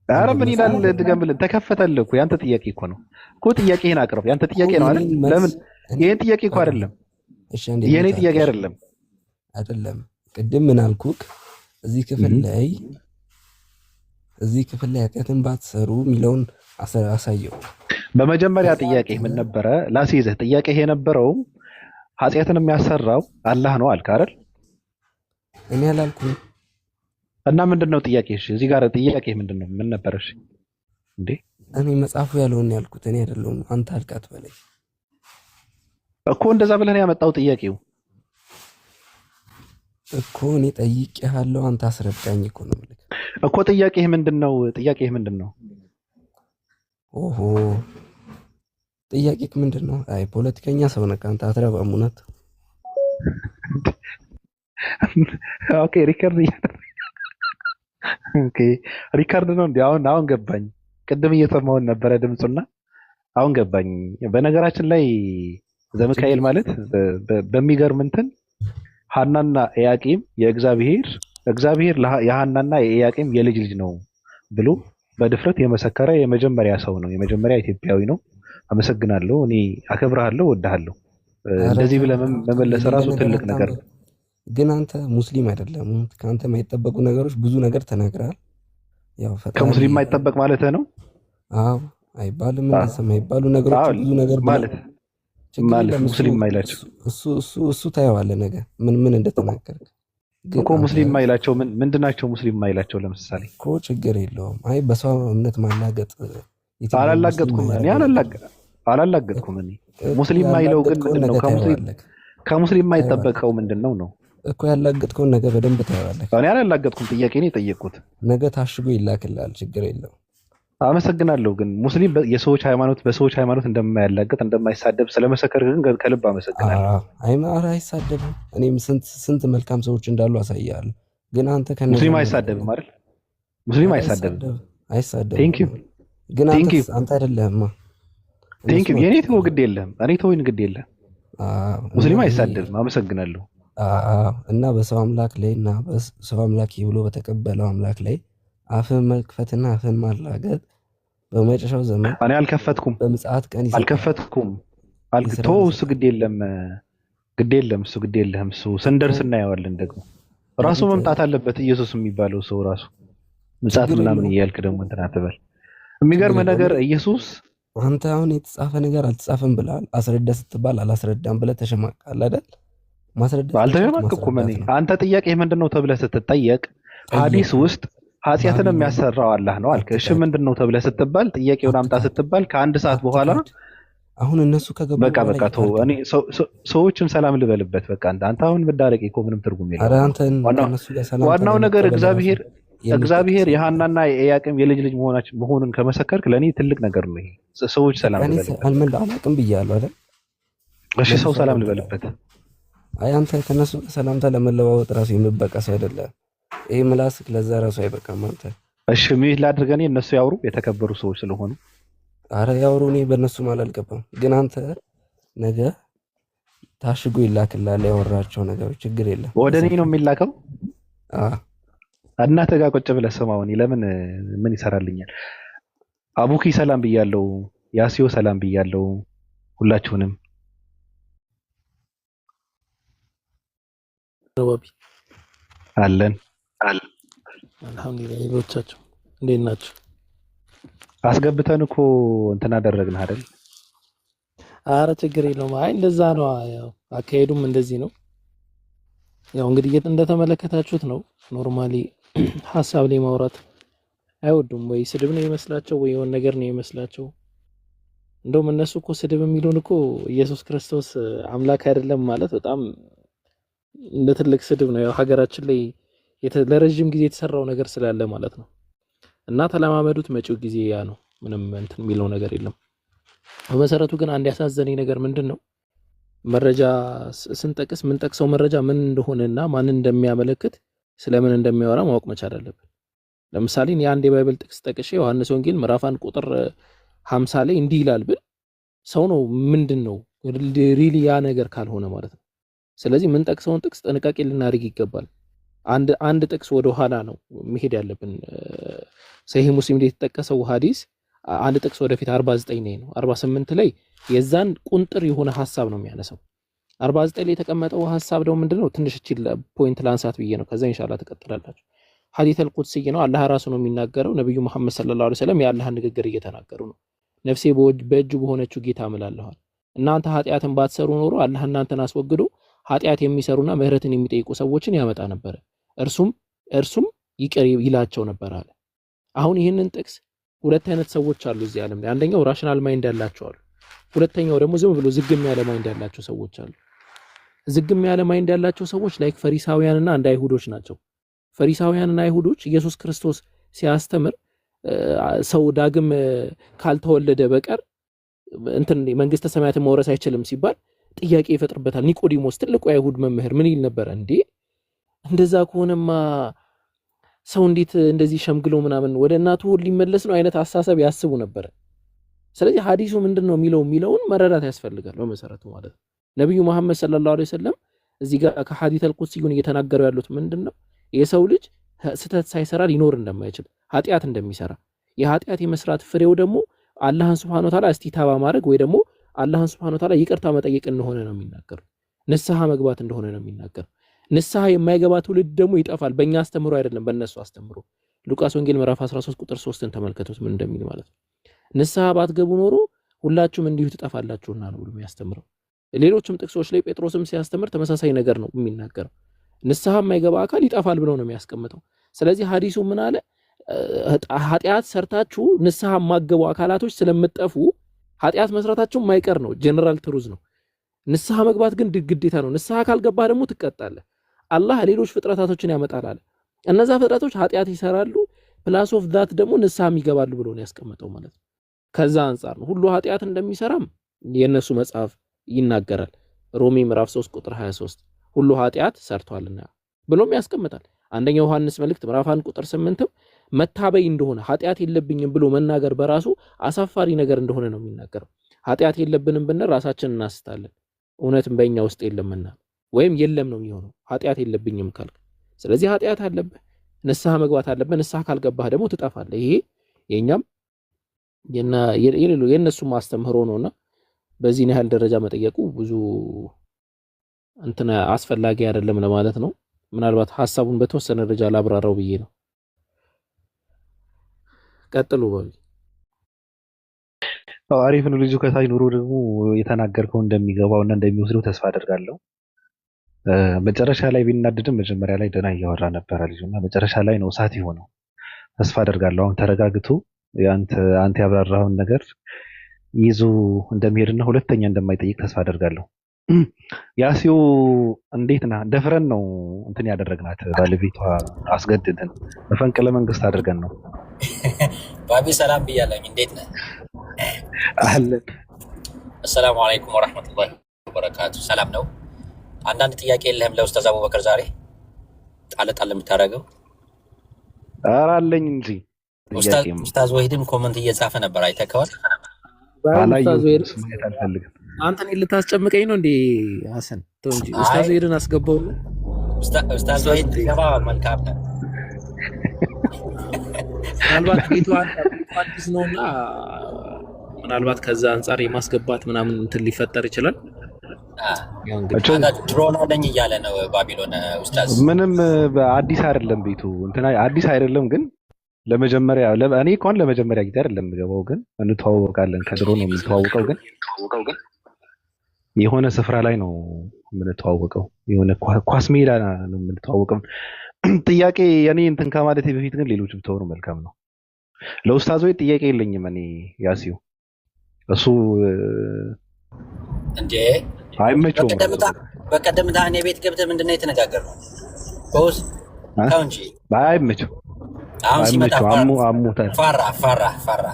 S1: ኧረ ምን ይላል? ድገምልን። ተከፈተልህ እኮ ያንተ ጥያቄ እኮ ነው እኮ። ጥያቄህን አቅርብ። ያንተ ጥያቄ ነው አይደል? ለምን ይሄን ጥያቄ እኮ አይደለም።
S3: እሺ
S1: የኔ ጥያቄ አይደለም።
S3: ቅድም ምን አልኩክ? እዚህ ክፍል ላይ ኃጢአትን ባትሰሩ የሚለውን አሳየው።
S1: በመጀመሪያ ጥያቄ ምን ነበረ? ላስይዝህ። ጥያቄ የነበረው ኃጢአትን የሚያሰራው አላህ ነው አልክ አይደል?
S3: እኔ አላልኩም።
S1: እና ምንድነው ጥያቄ? እሺ እዚህ ጋር ጥያቄ ምንድነው? ምን ነበር? እሺ እንዴ
S3: እኔ መጽሐፉ ያለውን ያልኩት እኔ አይደለሁም። አንተ አልካት በላይ
S1: እኮ እንደዛ ብለህ ነው ያመጣው ጥያቄው።
S3: እኮ እኔ ጠይቄሃለሁ፣ አንተ አስረዳኝ እኮ ነው የምልህ
S1: እኮ። ጥያቄህ ምንድነው? ጥያቄህ ምንድነው?
S3: ኦሆ ጥያቄህ ምንድነው? አይ ፖለቲከኛ ሰው ነህ አንተ፣ አትረባም እውነት።
S1: ኦኬ ሪከርድ ኦኬ ሪከርድ ነው እንዴ? አሁን ገባኝ። ቅድም እየሰማሁን ነበረ ድምፁና አሁን ገባኝ። በነገራችን ላይ ዘሚካኤል ማለት በሚገርም እንትን ሐናና ኢያቄም እግዚአብሔር የሐናና የኢያቄም የልጅ ልጅ ነው ብሎ በድፍረት የመሰከረ የመጀመሪያ ሰው ነው። የመጀመሪያ ኢትዮጵያዊ ነው። አመሰግናለሁ። እኔ አከብርሃለሁ፣ እወድሃለሁ። እንደዚህ ብለህ መመለስ ራሱ ትልቅ ነገር ነው።
S3: ግን አንተ ሙስሊም አይደለም። ከአንተ የማይጠበቁ ነገሮች ብዙ ነገር ተናግረሃል። ያው
S1: ከሙስሊም የማይጠበቅ ማለት ነው?
S3: አዎ አይባልም። እንደዛ የማይባሉ ነገሮች ብዙ ነገር
S1: ማለት ሙስሊም የማይላቸው
S3: እሱ ታየዋለህ ነገ ምን እንደተናገርክ
S1: እኮ። ሙስሊም የማይላቸው ምንድናቸው? ሙስሊም የማይላቸው ለምሳሌ
S3: እኮ ችግር የለውም። አይ በሰው እምነት ማላገጥ
S1: አላላገጥኩም እኔ ሙስሊም የማይለው ግን ምንድነው? ከሙስሊም የማይጠበቀው ምንድነው ነው
S3: እኮ። ያላገጥከውን ነገ በደንብ ታየዋለህ።
S1: እኔ አላላገጥኩም፣ ጥያቄ ነው የጠየቅኩት።
S3: ነገ ታሽጎ ይላክልሃል፣ ችግር የለውም።
S1: አመሰግናለሁ። ግን ሙስሊም በሰዎች ሃይማኖት እንደማያላገጥ እንደማይሳደብ ስለመሰከር ግን ከልብ አመሰግናለሁ።
S3: አይሳደብም። እኔም ስንት መልካም ሰዎች እንዳሉ አሳያለሁ። ግን አንተ
S1: ሙስሊም አይሳደብም አይደል? ሙስሊም አይሳደብም። ቴንክ ዩ።
S3: ግን አንተ አይደለህማ።
S1: ቴንክ ዩ። የኔ ተው ግድ የለህም። እኔ ተወኝ ግድ የለህም። ሙስሊም አይሳደብም። አመሰግናለሁ።
S3: እና በሰው አምላክ ላይ እና በሰው አምላክ ብሎ በተቀበለው አምላክ ላይ አፍን መክፈትና አፍን ማላገጥ በመጨረሻው ዘመን
S1: እኔ አልከፈትኩም።
S3: በምጽአት ቀን
S1: አልከፈትኩም። እሱ ግድ የለም እሱ ግድ የለህም። እሱ ስንደርስ እናየዋለን። ደግሞ ራሱ መምጣት አለበት ኢየሱስ የሚባለው ሰው ራሱ ምጽአት ምናምን እያልክ ደግሞ እንትን አትበል። የሚገርም ነገር ኢየሱስ
S3: አንተ አሁን የተጻፈ ነገር አልተጻፈም ብለሃል። አስረዳ ስትባል አላስረዳም ብለህ ተሸማቃል አይደል? ማስረዳ
S1: አልተሸማቅኩም እኔ። አንተ ጥያቄ ምንድነው ተብለህ ስትጠየቅ ሐዲስ ውስጥ ኃጢአትን የሚያሰራው አላህ ነው አልክ። እሺ ምንድነው ተብለህ ስትባል ጥያቄውን አምጣ ስትባል ከአንድ ሰዓት በኋላ
S3: አሁን እነሱ ከገቡ
S1: በቃ ተው። እኔ ሰዎችን ሰላም ልበልበት። በቃ አንተ አሁን መዳረቅ እኮ ምንም ትርጉም የለውም። ዋናው ነገር እግዚአብሔር የሐናና የኢያቄም የልጅ ልጅ መሆኑን ከመሰከርክ ለእኔ ትልቅ ነገር ነው። ይሄ ሰዎች ሰላም ልበልበት።
S3: አላውቅም ብያለሁ አይደል?
S1: እሺ ሰው ሰላም ልበልበት።
S3: አይ አንተ ከነሱ ሰላምታ ለመለዋወጥ ራሱ የምበቃ ሰው አይደለም። ይሄ ምላስክ ለዛ ራሱ አይበቃም አንተ።
S1: እሺ ምን ላድርግ እኔ? እነሱ ያወሩ የተከበሩ ሰዎች ስለሆኑ።
S3: አረ ያወሩ፣ እኔ በእነሱ አልገባም። ግን አንተ ነገ ታሽጎ ይላክልሃል ያወራቸው ነገሮች። ችግር የለም።
S1: ወደ እኔ ነው የሚላከው? እናትህ ጋር ቁጭ ብለህ ስማው። እኔ ለምን ምን ይሰራልኛል? አቡኪ ሰላም ብያለሁ። ያሲዮ ሰላም ብያለሁ። ሁላችሁንም አለን።
S4: አልሐምዱሊላህ። ሌሎቻችሁ እንዴት ናችሁ?
S1: አስገብተን እኮ እንትን አደረግን አይደል?
S4: አረ ችግር የለውም። አይ እንደዛ ነው። ያው አካሄዱም እንደዚህ ነው። ያው እንግዲህ እንደተመለከታችሁት ነው። ኖርማሊ ሐሳብ ላይ ማውራት አይወዱም። ወይ ስድብ ነው ይመስላቸው፣ ወይ የሆነ ነገር ነው ይመስላቸው። እንደውም እነሱ እኮ ስድብ የሚሉን እኮ ኢየሱስ ክርስቶስ አምላክ አይደለም ማለት በጣም እንደ ትልቅ ስድብ ነው። ያው ሀገራችን ላይ ለረጅም ጊዜ የተሰራው ነገር ስላለ ማለት ነው። እና ተለማመዱት። መጪው ጊዜ ያ ነው። ምንም እንትን የሚለው ነገር የለም። በመሰረቱ ግን አንድ ያሳዘነኝ ነገር ምንድን ነው፣ መረጃ ስንጠቅስ ምንጠቅሰው መረጃ ምን እንደሆነና ማንን እንደሚያመለክት ስለምን እንደሚያወራ ማወቅ መቻል አለብን። ለምሳሌ የአንድ የባይብል ጥቅስ ጠቅሼ ዮሐንስ ወንጌል ምዕራፍ 1 ቁጥር 50 ላይ እንዲህ ይላል ብል ሰው ነው ምንድን ነው ሪሊ ያ ነገር ካልሆነ ማለት ነው። ስለዚህ ምን ጠቅሰውን ጥቅስ ጥንቃቄ ልናደርግ ይገባል። አንድ ጥቅስ ወደ ኋላ ነው መሄድ ያለብን። ሰሂህ ሙስሊም ላይ የተጠቀሰው ሐዲስ አንድ ጥቅስ ወደፊት 49 ላይ ነው። 48 ላይ የዛን ቁንጥር የሆነ ሐሳብ ነው የሚያነሳው። 49 ላይ የተቀመጠው ሐሳብ ደግሞ ምንድነው? ትንሽ እቺ ፖይንት ላንሳት ብዬ ነው። ከዛ ኢንሻአላህ ተቀጥላላችሁ። ሐዲተል ቁድሲ ነው። አላህ ራሱ ነው የሚናገረው። ነብዩ መሐመድ ሰለላሁ ዐለይሂ ወሰለም የአላህን ንግግር እየተናገሩ ነው። ነፍሴ በእጁ በሆነችው ጌታ እምላለሁ፣ እናንተ ኃጢአትን ባትሰሩ ኖሮ አላህ እናንተን አስወግዶ ኃጢአት የሚሰሩና ምህረትን የሚጠይቁ ሰዎችን ያመጣ ነበር፣ እርሱም ይቅር ይላቸው ነበር አለ። አሁን ይህንን ጥቅስ ሁለት አይነት ሰዎች አሉ እዚህ ዓለም ላይ። አንደኛው ራሽናል ማይንድ ያላቸው አሉ። ሁለተኛው ደግሞ ዝም ብሎ ዝግም ያለ ማይንድ ያላቸው ሰዎች አሉ። ዝግም ያለ ማይንድ ያላቸው ሰዎች ላይክ ፈሪሳውያንና አንድ አይሁዶች ናቸው። ፈሪሳውያንና አይሁዶች ኢየሱስ ክርስቶስ ሲያስተምር ሰው ዳግም ካልተወለደ በቀር እንትን መንግስተ ሰማያትን መውረስ አይችልም ሲባል ጥያቄ ይፈጥርበታል። ኒቆዲሞስ ትልቁ አይሁድ መምህር ምን ይል ነበር? እንዴ እንደዛ ከሆነማ ሰው እንዴት እንደዚህ ሸምግሎ ምናምን ወደ እናቱ ሊመለስ ነው አይነት አስተሳሰብ ያስቡ ነበር። ስለዚህ ሐዲሱ ምንድነው የሚለውን መረዳት ያስፈልጋል በመሰረቱ ማለት ነው። ነብዩ መሐመድ ሰለላሁ ዐለይሂ ወሰለም እዚህ ጋር ከሐዲስ አልቁድሲዩን እየተናገሩ ያሉት ምንድነው? የሰው ልጅ ስህተት ሳይሰራ ሊኖር እንደማይችል ኃጢአት እንደሚሰራ የኃጢአት የመስራት ፍሬው ደግሞ አላህን Subhanahu Wa Ta'ala እስቲታባ ማድረግ ወይ ደግሞ አላህን Subhanahu Wa Ta'ala ይቅርታ መጠየቅ እንደሆነ ነው የሚናገረው። ንስሐ መግባት እንደሆነ ነው የሚናገረው። ንስሐ የማይገባ ትውልድ ደግሞ ይጠፋል። በእኛ አስተምሮ አይደለም በእነሱ አስተምሮ። ሉቃስ ወንጌል ምዕራፍ 13 ቁጥር 3ን ተመልከቱት ምን እንደሚል ማለት ነው። ንስሐ ባትገቡ ኖሮ ሁላችሁም እንዲሁ ትጠፋላችሁና ነው ብሎ የሚያስተምረው። ሌሎችም ጥቅሶች ላይ ጴጥሮስም ሲያስተምር ተመሳሳይ ነገር ነው የሚናገረው። ንስሐ የማይገባ አካል ይጠፋል ብሎ ነው የሚያስቀምጠው። ስለዚህ ሐዲሱ ምን አለ? ኃጢአት ሰርታችሁ ንስሐ የማገቡ አካላቶች ስለምትጠፉ ኃጢአት መስራታችሁ የማይቀር ነው። ጀነራል ትሩዝ ነው። ንስሐ መግባት ግን ግዴታ ነው። ንስሐ ካልገባህ ደግሞ ትቀጣለህ። አላህ ሌሎች ፍጥረታቶችን ያመጣል አለ። እነዛ ፍጥረቶች ኃጢአት ይሰራሉ ፕላስ ኦፍ ዳት ደግሞ ንስሐም ይገባሉ ብሎ ነው ያስቀመጠው ማለት ነው። ከዛ አንፃር ነው ሁሉ ኃጢአት እንደሚሰራም የነሱ መጽሐፍ ይናገራል። ሮሜ ምዕራፍ 3 ቁጥር 23 ሁሉ ኃጢአት ሰርቷልና ብሎም ያስቀምጣል። አንደኛ ዮሐንስ መልእክት ምዕራፍ 1 ቁጥር 8 መታበይ እንደሆነ ኃጢአት የለብኝም ብሎ መናገር በራሱ አሳፋሪ ነገር እንደሆነ ነው የሚናገረው። ኃጢአት የለብንም ብንል ራሳችንን እናስታለን፣ እውነትም በእኛ ውስጥ የለምና ወይም የለም ነው የሚሆነው ኃጢአት የለብኝም ካልክ። ስለዚህ ኃጢአት አለብህ፣ ንስሐ መግባት አለብህ። ንስሐ ካልገባህ ደግሞ ትጠፋለህ። ይሄ የኛም የነሱም አስተምህሮ ነውና በዚህ ያህል ደረጃ መጠየቁ ብዙ እንትን አስፈላጊ አይደለም ለማለት ነው። ምናልባት ሐሳቡን በተወሰነ ደረጃ ላብራራው ብዬ ነው። ቀጥሉ ባቢ።
S1: አሪፍ ነው። ልጁ ከታይ ኑሮ ደግሞ የተናገርከው እንደሚገባውና እንደሚወስደው ተስፋ አደርጋለሁ። መጨረሻ ላይ ቢናደድም መጀመሪያ ላይ ደህና እያወራ ነበር ልጁና መጨረሻ ላይ ነው እሳት የሆነው። ተስፋ አደርጋለሁ አሁን ተረጋግቶ አንተ ያብራራውን ነገር ይዞ እንደሚሄድና ሁለተኛ እንደማይጠይቅ ተስፋ አደርጋለሁ። ያሲው እንዴት ነህ? ደፍረን ነው እንትን ያደረግናት ባለቤቷ አስገድደን መፈንቅለ መንግስት አድርገን ነው።
S5: ባቢ ሰላም ብያለኝ። እንዴት ነህ?
S1: አለን።
S5: አሰላሙ አለይኩም ወራህመቱላሂ ወበረካቱ። ሰላም ነው። አንዳንድ ጥያቄ የለህም ለኡስታዝ አቡበከር ዛሬ ጣል የምታደርገው?
S1: ኧረ አለኝ እንጂ
S5: ኡስታዝ ወሂድም ኮመንት እየጻፈ ነበር አይተከዋል?
S4: አንተን ልታስጨምቀኝ ነው እንዴ ሐሰን? ተው እንጂ ኡስታዝ ወሂድን አስገባው።
S5: ኡስታዝ ወሂድ ገባ መልካም ነው።
S4: ምናልባት ቤቱ አዲስ ነውና ምናልባት ከዛ አንፃር የማስገባት ምናምን እንትን ሊፈጠር ይችላል።
S5: ድሮን አለኝ እያለ ነው ባቢሎን ኡስታዝ።
S1: ምንም አዲስ አይደለም ቤቱ እንትና አዲስ አይደለም ግን ለመጀመሪያ እኔ እንኳን ለመጀመሪያ ጊዜ አይደለም የምገባው፣ ግን እንተዋወቃለን። ከድሮ ነው የምንተዋወቀው፣ ግን የሆነ ስፍራ ላይ ነው የምንተዋወቀው። የሆነ ኳስ ሜዳ ነው የምንተዋወቀው። ጥያቄ እኔ እንትን ከማለቴ በፊት ግን ሌሎች ብትሆኑ መልካም ነው። ለኡስታዝ ወይ ጥያቄ የለኝም እኔ ያሲው እሱ
S5: እንዴ
S1: አይመቸውም።
S5: በቀደምታ እኔ ቤት ገብተህ ምንድነው የተነጋገርነው? በውስ ታው እንጂ
S1: አይመቸው።
S5: አሁን ሲመጣ ፈራ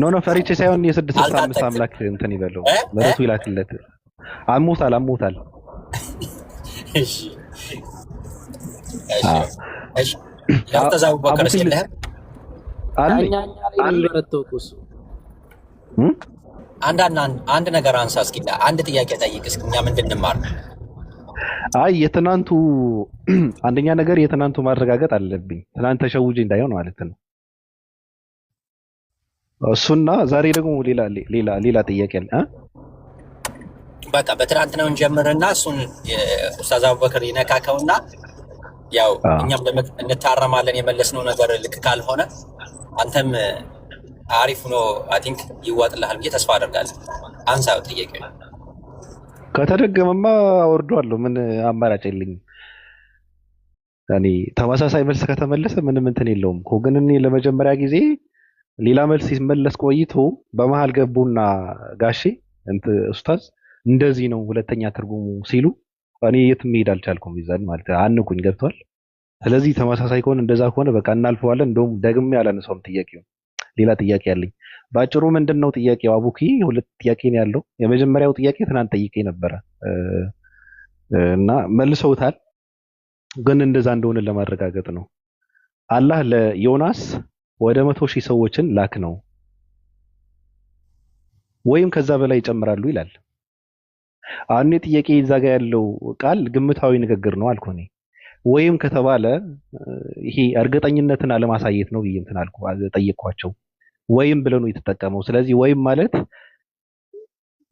S1: ኖ ፈሪቼ ሳይሆን የ665 አምላክ እንትን ይበለው ምሕረቱ ይላክለት። አሞታል።
S5: እሺ ያው ተዛው በከረ ሲለህ
S1: አለኝ
S5: አንድ ነገር አንሳ እስኪ፣ አንድ ጥያቄ ጠይቅ እስኪ፣ እኛ ምንድን እንማር?
S1: አይ የትናንቱ አንደኛ ነገር የትናንቱ ማረጋገጥ አለብኝ። ትናንት ተሸውጄ እንዳይሆን ማለት ነው እሱና ዛሬ ደግሞ ሌላ ጥያቄ አለ።
S5: በቃ በትናንት ነው እንጀምርና እሱን ኡስታዝ አቡበከር ይነካከውና ያው እኛም እንታረማለን። የመለስነው ነገር ልክ ካልሆነ አንተም አሪፍ ነው አይ ቲንክ ይዋጥልሃል ብዬ ተስፋ አደርጋለሁ። አንሳው ጥያቄ
S1: ከተደገመማ አወርደዋለሁ። ምን አማራጭ የለኝም። እኔ ተመሳሳይ መልስ ከተመለሰ ምንም እንትን የለውም እኮ። ግን እኔ ለመጀመሪያ ጊዜ ሌላ መልስ ሲመለስ ቆይቶ በመሃል ገቡና ጋሼ ኡስታዝ እንደዚህ ነው ሁለተኛ ትርጉሙ ሲሉ እኔ የትም መሄድ አልቻልኩም። ይዛል ማለት አንኩኝ ገብቷል። ስለዚህ ተመሳሳይ ከሆነ እንደዛ ከሆነ በቃ እናልፈዋለን። እንደውም ደግሜ ያላነሳውም ጥያቄው ሌላ ጥያቄ አለኝ። ባጭሩ ምንድነው ጥያቄው? አቡኪ ሁለት ጥያቄ ነው ያለው። የመጀመሪያው ጥያቄ ትናንት ጠይቄ ነበረ እና መልሰውታል፣ ግን እንደዛ እንደሆነ ለማረጋገጥ ነው። አላህ ለዮናስ ወደ 100,000 ሰዎችን ላክ ነው ወይም ከዛ በላይ ይጨምራሉ ይላል። አሁን ጥያቄ እዛ ጋር ያለው ቃል ግምታዊ ንግግር ነው አልኩ እኔ። ወይም ከተባለ ይሄ እርግጠኝነትን አለማሳየት ነው ብዬ እንትን አልኩ ጠየቅኳቸው። ወይም ብለው ነው የተጠቀመው። ስለዚህ ወይም ማለት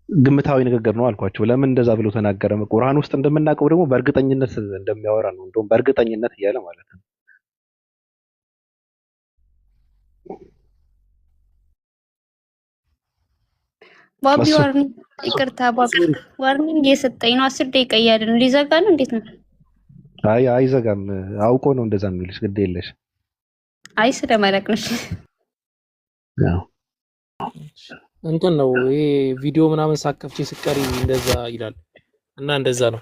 S1: ግምታዊ ንግግር ነው አልኳቸው። ለምን እንደዛ ብሎ ተናገረ? ቁርአን ውስጥ እንደምናውቀው ደግሞ በእርግጠኝነት እንደሚያወራ ነው። እንደውም በእርግጠኝነት እያለ ማለት ነው።
S6: ባቢ ዋርኒንግ፣ ይቅርታ ባቢ ዋርኒንግ እየሰጠኝ ነው። 10 ደቂቃ እያለ ነው። ሊዘጋ ነው? እንዴት ነው?
S1: አይ አይዘጋም። አውቆ ነው እንደዛ የሚልሽ። ግድ የለሽ።
S6: አይ ስለማለቅ ነው።
S1: ያው
S4: እንትን ነው ይሄ ቪዲዮ ምናምን ሳከፍቺ ስቀሪ እንደዛ ይላል እና እንደዛ ነው።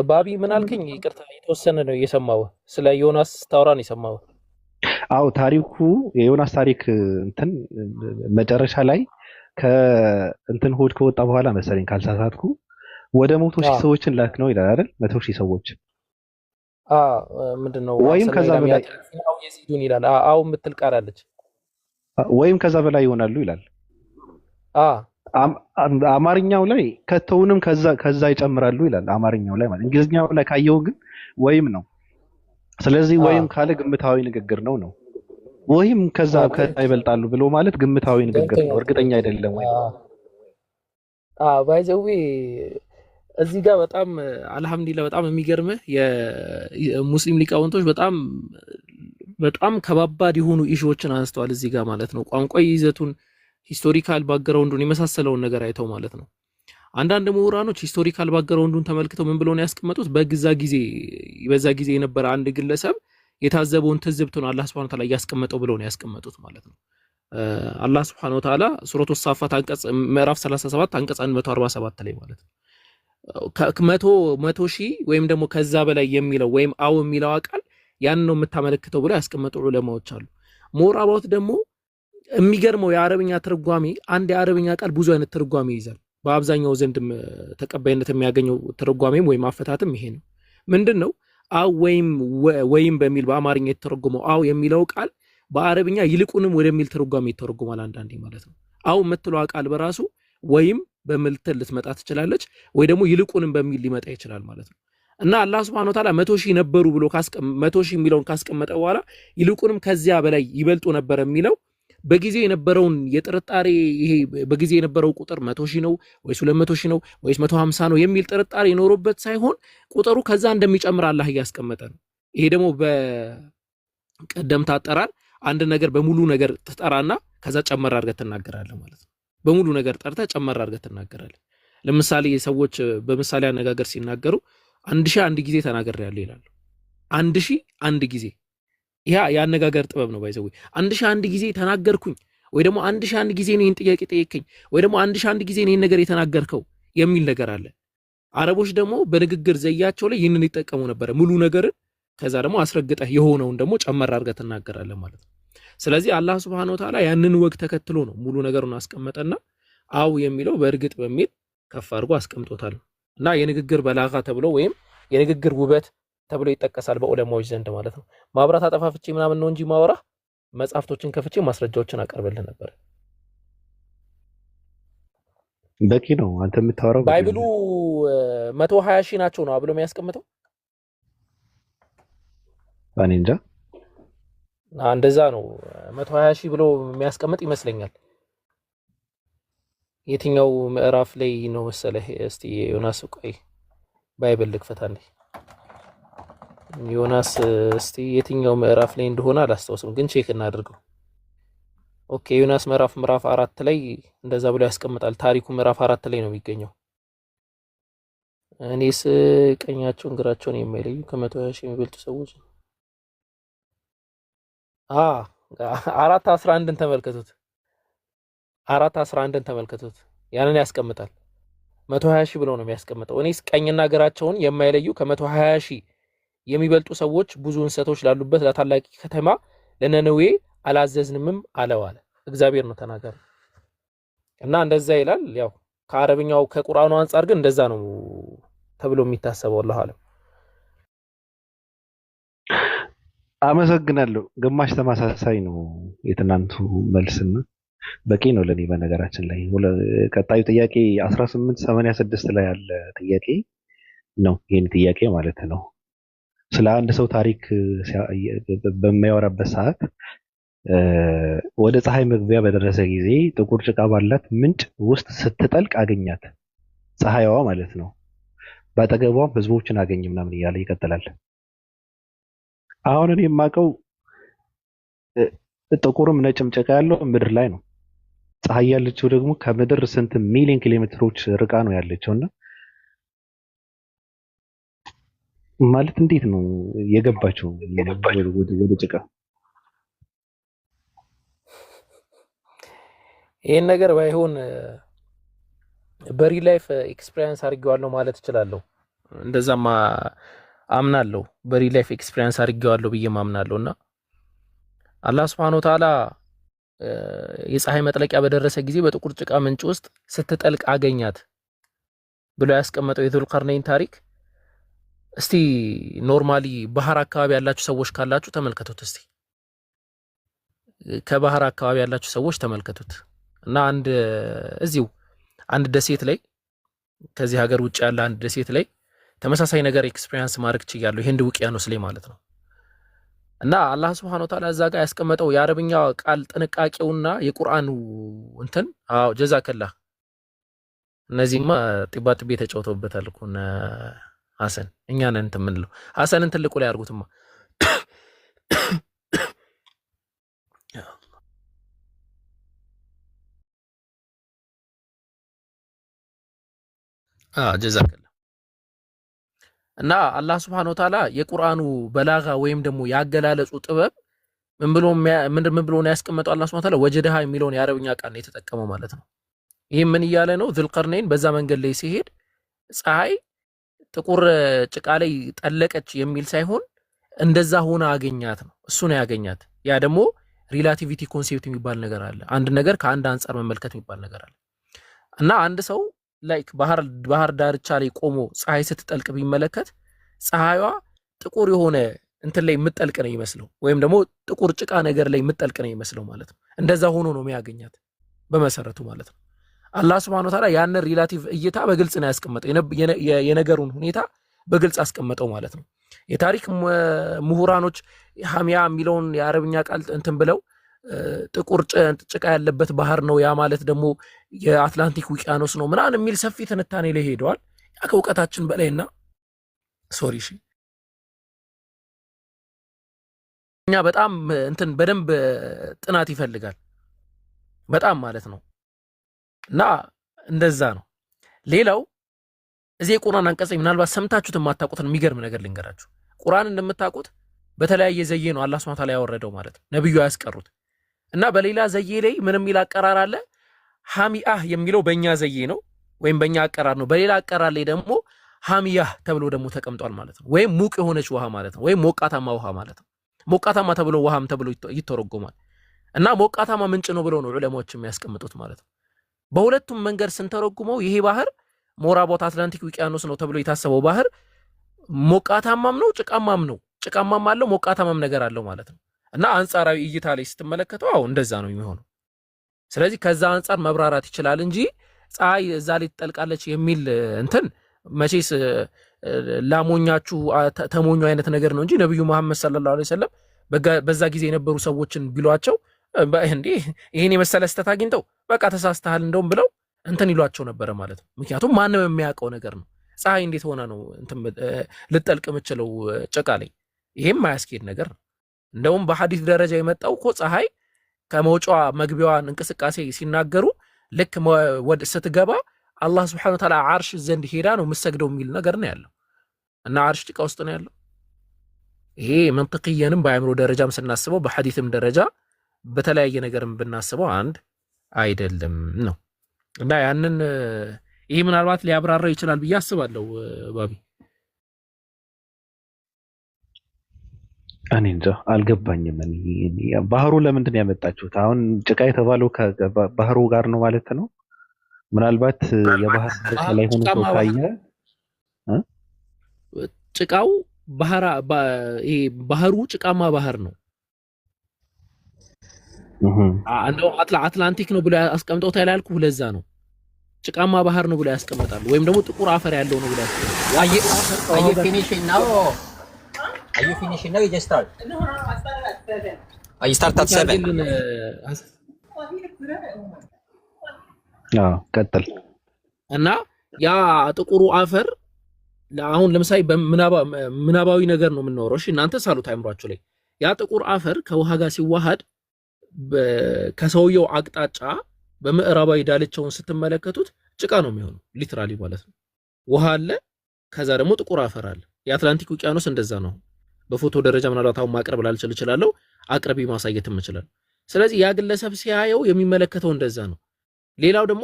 S4: ባቢ ምን አልከኝ? ይቅርታ የተወሰነ ነው የሰማው። ስለ ዮናስ ታወራ ነው የሰማው።
S1: አው ታሪኩ የዮናስ ታሪክ እንትን መጨረሻ ላይ ከእንትን ሆድ ከወጣ በኋላ መሰለኝ ካልሳሳትኩ ወደ 100,000 ሰዎችን ላክ ነው ይላል አይደል? 100,000 ሰዎች
S4: ምንድነው
S1: ወይም ከዛ በላይ
S4: የዚዱን ይላል። አው የምትል ቃል አለች።
S1: ወይም ከዛ በላይ ይሆናሉ ይላል። አማርኛው ላይ ከተውንም ከዛ ይጨምራሉ ይላል። አማርኛው ላይ ማለት እንግሊዝኛው ላይ ካየው ግን ወይም ነው። ስለዚህ ወይም ካለ ግምታዊ ንግግር ነው። ወይም ከዛ ይበልጣሉ ብሎ ማለት ግምታዊ ንግግር ነው። እርግጠኛ አይደለም ወይ?
S4: ባይዘዌ እዚህ ጋር በጣም አልহামዱሊላህ በጣም የሚገርምህ የሙስሊም ሊቃውንቶች በጣም ከባባድ የሆኑ ኢሹዎችን አንስተዋል እዚህ ጋር ማለት ነው። ቋንቋዊ ይዘቱን፣ ሂስቶሪካል ባክግራውንዱን የመሳሰለውን ነገር አይተው ማለት ነው። አንዳንድ ምሁራኖች ሂስቶሪካል ባክግራውንዱን ተመልክተው ምን ብለው ነው ያስቀመጡት? በዛ ጊዜ የነበረ አንድ ግለሰብ የታዘበውን ትዝብቱን አላህ Subhanahu Wa Ta'ala ያስቀመጠው ብለው ነው ያስቀመጡት ማለት ነው። አላህ Subhanahu Wa Ta'ala ሱረቱ ሳፋት አንቀጽ ምዕራፍ 37 አንቀጽ 147 ላይ ማለት ነው መቶ ሺህ ወይም ደግሞ ከዛ በላይ የሚለው ወይም አው የሚለው ቃል ያን ነው የምታመለክተው ብለው ያስቀመጡ ዑለማዎች አሉ። ሞራባውት ደግሞ የሚገርመው የአረብኛ ትርጓሜ አንድ የአረብኛ ቃል ብዙ አይነት ትርጓሜ ይይዛል። በአብዛኛው ዘንድም ተቀባይነት የሚያገኘው ትርጓሜም ወይም አፈታትም ይሄ ነው። ምንድነው? አው ወይም በሚል በአማርኛ የተተረጎመው አው የሚለው ቃል በአረብኛ ይልቁንም ወደሚል ትርጓሜ ይተረጎማል አንዳንዴ ማለት ነው። አው የምትለው ቃል በራሱ ወይም በምልትል ልትመጣ ትችላለች ወይ ደግሞ ይልቁንም በሚል ሊመጣ ይችላል ማለት ነው። እና አላህ Subhanahu Wa Ta'ala 100,000 ነበሩ ብሎ 100,000 የሚለውን ካስቀመጠ በኋላ ይልቁንም ከዚያ በላይ ይበልጡ ነበር የሚለው በጊዜ የነበረውን የጥርጣሬ ይሄ በጊዜ የነበረው ቁጥር 100,000 ነው ወይስ 200,000 ነው ወይስ 150 ነው የሚል ጥርጣሬ ይኖርበት ሳይሆን ቁጥሩ ከዛ እንደሚጨምር አላህ ያስቀመጠ ነው። ይሄ ደግሞ በቀደምት አጠራር አንድ ነገር በሙሉ ነገር ትጠራና ከዛ ጨመር አድርገህ ትናገራለህ ማለት ነው። በሙሉ ነገር ጠርተህ ጨመር አድርገህ ትናገራለህ። ለምሳሌ ሰዎች በምሳሌ አነጋገር ሲናገሩ 1001 ጊዜ ተናግሬያለሁ ይላሉ። 1001 ጊዜ ያ ያነጋገር ጥበብ ነው። ባይዘው 1001 ጊዜ ተናገርኩኝ ወይ ደግሞ 1001 ጊዜ ነው ይሄን ጥያቄ ጠየቀኝ ወይ ደግሞ 1001 ጊዜ ነው ይሄን ነገር የተናገርከው የሚል ነገር አለ። አረቦች ደግሞ በንግግር ዘያቸው ላይ ይህንን ይጠቀሙ ነበር። ሙሉ ነገርን ከዛ ደግሞ አስረግጠህ የሆነውን ደግሞ ጨመር አድርገህ ትናገራለህ ማለት ነው። ስለዚህ አላህ Subhanahu Wa Ta'ala ያንን ወግ ተከትሎ ነው ሙሉ ነገሩን አስቀመጠና አው የሚለው በእርግጥ በሚል ከፍ አድርጎ አስቀምጦታል። እና የንግግር በላጋ ተብሎ ወይም የንግግር ውበት ተብሎ ይጠቀሳል በዑለማዎች ዘንድ ማለት ነው። ማብራት አጠፋፍቼ ምናምን ነው እንጂ ማወራ መጽሐፍቶችን ከፍቼ ማስረጃዎችን አቀርብልህ ነበር።
S1: በቂ ነው። አንተ የምታወራው
S4: ባይብሉ 120,000 ናቸው ነው ብሎ የሚያስቀምጠው።
S1: እኔ እንጃ
S4: እንደዛ ነው 120,000 ብሎ የሚያስቀምጥ ይመስለኛል። የትኛው ምዕራፍ ላይ ነው መሰለህ? እስቲ ዮናስ ቆይ ባይብል ልክፈታለህ። ዮናስ እስቲ የትኛው ምዕራፍ ላይ እንደሆነ አላስታውስም፣ ግን ቼክ እናድርገው። ኦኬ ዮናስ ምዕራፍ 4 ላይ እንደዛ ብሎ ያስቀምጣል። ታሪኩ ምዕራፍ 4 ላይ ነው የሚገኘው። እኔስ ቀኛቸውን ግራቸውን የማይለዩ ከ120,000 የሚበልጡ ሰዎች 4:11ን ተመልከቱት። 4:11ን ተመልከቱት። ያንን ያስቀምጣል። 120,000 ብሎ ነው የሚያስቀምጠው። እኔስ ቀኝና ግራቸውን የማይለዩ ከ120,000 የሚበልጡ ሰዎች ብዙ እንሰቶች ላሉበት ለታላቂ ከተማ ለነነዌ አላዘዝንምም አለው አለ። እግዚአብሔር ነው ተናገረ እና እንደዛ ይላል። ያው ከአረብኛው ከቁርአኑ አንፃር ግን እንደዛ ነው ተብሎ የሚታሰበው። አላህ አለም።
S1: አመሰግናለሁ። ግማሽ ተመሳሳይ ነው የትናንቱ መልስና በቂ ነው ለኔ። በነገራችን ላይ ቀጣዩ ጥያቄ 1886 ላይ ያለ ጥያቄ ነው። ይሄን ጥያቄ ማለት ነው ስለ አንድ ሰው ታሪክ በሚያወራበት ሰዓት ወደ ፀሐይ መግቢያ በደረሰ ጊዜ ጥቁር ጭቃ ባላት ምንጭ ውስጥ ስትጠልቅ አገኛት። ፀሐይዋ ማለት ነው። በአጠገቧም ህዝቦችን አገኘ ምናምን እያለ ይቀጥላል። አሁን እኔ የማውቀው ጥቁርም ነጭም ጭቃ ያለው ምድር ላይ ነው። ፀሐይ ያለችው ደግሞ ከምድር ስንት ሚሊዮን ኪሎሜትሮች ርቃ ነው ያለችውና ማለት እንዴት ነው የገባችው ወደ ጭቃ?
S4: ይሄን ነገር ባይሆን በሪ ላይፍ ኤክስፒሪየንስ አድርጌዋለሁ ማለት እችላለሁ። እንደዛማ አምናለሁ። በሪ ላይፍ ኤክስፒሪየንስ አድርጌዋለሁ ብዬ ማምናለሁና አላህ Subhanahu Wa Ta'ala የፀሐይ መጥለቂያ በደረሰ ጊዜ በጥቁር ጭቃ ምንጭ ውስጥ ስትጠልቅ አገኛት ብሎ ያስቀመጠው የዙልቀርነይን ታሪክ እስቲ ኖርማሊ ባህር አካባቢ ያላችሁ ሰዎች ካላችሁ ተመልከቱት። እስቲ ከባህር አካባቢ ያላችሁ ሰዎች ተመልከቱት እና አንድ ደሴት ላይ ከዚህ ሀገር ውጭ ያለ አንድ ደሴት ላይ ተመሳሳይ ነገር ኤክስፒሪየንስ ማድረግ ችያለሁ። ህንድ ውቅያኖስ ላይ ማለት ነው። እና አላህ Subhanahu Wa Ta'ala እዛ ጋር ያስቀመጠው የአረብኛ ቃል ጥንቃቄውና የቁርአኑ እንትን ጀዛከላህ እነዚህማ ጥባጥቤ ተጫውተውበታል እኮ ሐሰን እኛ ነን እንትን ምንለው ሐሰንን ትልቁ ላይ አድርጉትማ። ጀዛከላህ እና አላህ Subhanahu Wa Ta'ala የቁርአኑ በላጋ ወይም ደግሞ ያገላለጹ ጥበብ ምን ብሎ ነው ያስቀመጠው? አላህ Subhanahu Wa Ta'ala ወጀደሃ የሚለውን የአረብኛ ቃል ነው የተጠቀመው ማለት ነው። ይሄ ምን እያለ ነው? ዙልቀርነይን በዛ መንገድ ላይ ሲሄድ ፀሐይ ጥቁር ጭቃ ላይ ጠለቀች የሚል ሳይሆን እንደዛ ሆነ አገኛት ነው። እሱ ነው ያገኛት። ያ ደግሞ ሪላቲቪቲ ኮንሴፕት የሚባል ነገር አለ። አንድ ነገር ከአንድ አንፃር መመልከት የሚባል ነገር አለ እና አንድ ሰው ላይክ ባህር ዳርቻ ላይ ቆሞ ፀሐይ ስትጠልቅ ቢመለከት ፀሐይዋ ጥቁር የሆነ እንትን ላይ የምትጠልቅ ነው ይመስለው፣ ወይም ደግሞ ጥቁር ጭቃ ነገር ላይ የምትጠልቅ ነው ይመስለው ማለት ነው። እንደዛ ሆኖ ነው የሚያገኛት በመሰረቱ ማለት ነው። አላህ Subhanahu Wa Ta'ala ያን ሪላቲቭ እይታ በግልጽ ነው ያስቀመጠው። የነገሩን ሁኔታ በግልጽ አስቀመጠው ማለት ነው። የታሪክ ምሁራኖች ሐሚያ የሚለውን የአረብኛ ቃል እንትን ብለው ጥቁር ጭቃ ያለበት ባህር ነው ያ ማለት ደግሞ የአትላንቲክ ውቅያኖስ ነው ምናምን የሚል ሰፊ ትንታኔ ላይ ሄደዋል። ያ ከእውቀታችን በላይና ሶሪ እሺ እኛ በጣም እንትን በደንብ ጥናት ይፈልጋል በጣም ማለት ነው። እና እንደዛ ነው። ሌላው እዚህ የቁርአን አንቀጽ ምናልባት ሰምታችሁት የማታውቁትን የሚገርም ነገር ልንገራችሁ። ቁርአን እንደምታውቁት በተለያየ ዘዬ ነው አላህ Subhanahu Wa Ta'ala ያወረደው ማለት ነው። ነብዩ ያስቀሩት እና በሌላ ዘዬ ላይ ምንም ይል አቀራር አለ። ሐሚአህ የሚለው በእኛ ዘዬ ነው ወይም በእኛ አቀራር ነው። በሌላ አቀራር ላይ ደግሞ ሐሚያህ ተብሎ ደግሞ ተቀምጧል ማለት ነው። ወይም ሙቅ የሆነች ውሃ ማለት ነው። ወይም ሞቃታማ ውሃ ማለት ነው። ሞቃታማ ተብሎ ውሃም ተብሎ ይተረጎማል። እና ሞቃታማ ምንጭ ነው ብለው ነው ዑለማዎች የሚያስቀምጡት ማለት ነው። በሁለቱም መንገድ ስንተረጉመው ይሄ ባህር ሞራቦት አትላንቲክ ውቅያኖስ ነው ተብሎ የታሰበው ባህር ሞቃታማም ነው ጭቃማም ነው። ጭቃማም አለው ሞቃታማም ነገር አለው ማለት ነው። እና አንጻራዊ እይታ ላይ ስትመለከተው እንደዛ ነው የሚሆነው። ስለዚህ ከዛ አንጻር መብራራት ይችላል እንጂ ፀሐይ እዛ ላይ ትጠልቃለች የሚል እንትን መቼስ ላሞኛችሁ ተሞኙ አይነት ነገር ነው እንጂ ነብዩ መሐመድ ሰለላሁ ዐለይሂ ወሰለም በዛ ጊዜ የነበሩ ሰዎችን ቢሏቸው እንዴ ይሄን የመሰለ ስተት አግኝተው በቃ ተሳስተሃል እንደውም ብለው እንትን ይሏቸው ነበረ ማለት ነው። ምክንያቱም ማንም የሚያውቀው ነገር ነው። ፀሐይ እንዴት ሆና ነው እንትን ልጠልቅ የምችለው ጭቃ ላይ? ይሄም ማያስኬድ ነገር ነው። እንደውም በሐዲስ ደረጃ የመጣው እኮ ፀሐይ ከመውጫዋ መግቢያዋን እንቅስቃሴ ሲናገሩ ልክ ወደ ስትገባ አላህ Subhanahu Wa Ta'ala አርሽ ዘንድ ሄዳ ነው የምትሰግደው የሚል ነገር ነው ያለው እና አርሽ ጭቃ ውስጥ ነው ያለው። ይሄ መንጥቅየንም በአእምሮ ደረጃም ስናስበው በሐዲስም ደረጃ በተለያየ ነገርም ብናስበው አንድ አይደለም ነው። እና ያንን ይሄ ምናልባት ሊያብራራው ይችላል ብዬ አስባለሁ። ባቢ
S1: እኔ እንጃ አልገባኝም። ባህሩ ለምንድን ነው ያመጣችሁት? አሁን ጭቃ የተባለው ከባህሩ ጋር ነው ማለት ነው? ምናልባት የባህር ዳርቻ ላይ ሆኖ ሰው ካየ
S4: ጭቃው ባህሩ ጭቃማ ባህር ነው። እንደው አትላንቲክ ነው ብሎ ያስቀምጠውታል ያልኩህ ለዛ ነው። ጭቃማ ባህር ነው ብሎ ያስቀምጣሉ፣ ወይም ደግሞ ጥቁር አፈር ያለው ነው ብሎ ያስቀምጣሉ።
S5: Are you finishing now? Are you finishing now? You just start. You start at 7.
S1: ቀጥል።
S4: እና ያ ጥቁሩ አፈር አሁን ለምሳሌ በምናባዊ ነገር ነው የምናወራው። እሺ እናንተ ሳሉት አይምሯችሁ ላይ ያ ጥቁር አፈር ከውሃ ጋር ሲዋሃድ ከሰውየው አቅጣጫ በምዕራባዊ ዳልቻውን ስትመለከቱት ጭቃ ነው የሚሆነው፣ ሊትራሊ ማለት ነው። ውሃ አለ፣ ከዛ ደግሞ ጥቁር አፈር አለ። የአትላንቲክ ውቅያኖስ እንደዛ ነው። በፎቶ ደረጃ ምናልባት አሁን ማቅረብ ላልችል እችላለሁ፣ አቅርቢ ማሳየትም እችላለሁ። ስለዚህ ያ ግለሰብ ሲያየው የሚመለከተው እንደዛ ነው። ሌላው ደግሞ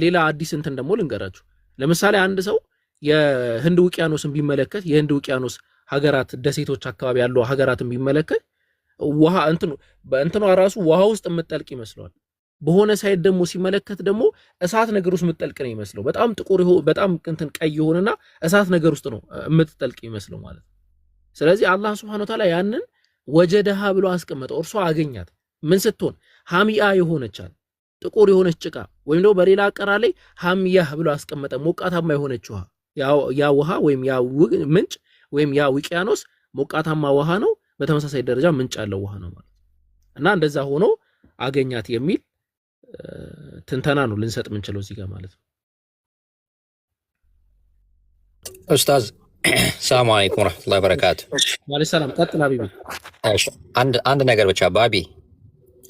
S4: ሌላ አዲስ እንትን ደግሞ ልንገራችሁ። ለምሳሌ አንድ ሰው የህንድ ውቅያኖስን ቢመለከት የህንድ ውቅያኖስ ሀገራት ደሴቶች አካባቢ ያለው ሀገራትን ቢመለከት ውሃ እንትኗ ራሱ ውሃ ውስጥ የምትጠልቅ ይመስለዋል። በሆነ ሳይድ ደግሞ ሲመለከት ደግሞ እሳት ነገር ውስጥ የምትጠልቅ ነው ይመስለው። በጣም ጥቁር በጣም እንትን ቀይ ሆነና እሳት ነገር ውስጥ ነው የምትጠልቅ ይመስለው ማለት ነው። ስለዚህ አላህ Subhanahu Wa Ta'ala ያንን ወጀደሃ ብሎ አስቀመጠው። እርሷ አገኛት ምን ስትሆን ሐሚያ የሆነቻል ጥቁር የሆነች ጭቃ፣ ወይም ደግሞ በሌላ አቀራ ላይ ሐሚያህ ብሎ አስቀመጠ። ሞቃታማ የሆነች ውሃ፣ ያ ውሃ ወይም ያ ምንጭ ወይም ያ ውቅያኖስ ሞቃታማ ውሃ ነው። በተመሳሳይ ደረጃ ምንጭ ያለው ውሃ ነው ማለት እና እንደዛ ሆኖ አገኛት የሚል ትንተና ነው ልንሰጥ የምንችለው እዚህ ጋር ማለት ነው።
S5: ኡስታዝ ሰላም አለይኩም ወራህመቱላሂ ወበረካቱ።
S4: ወአለይኩም ሰላም። ቀጥል ሀቢቢ።
S5: እሺ አንድ ነገር ብቻ ባቢ፣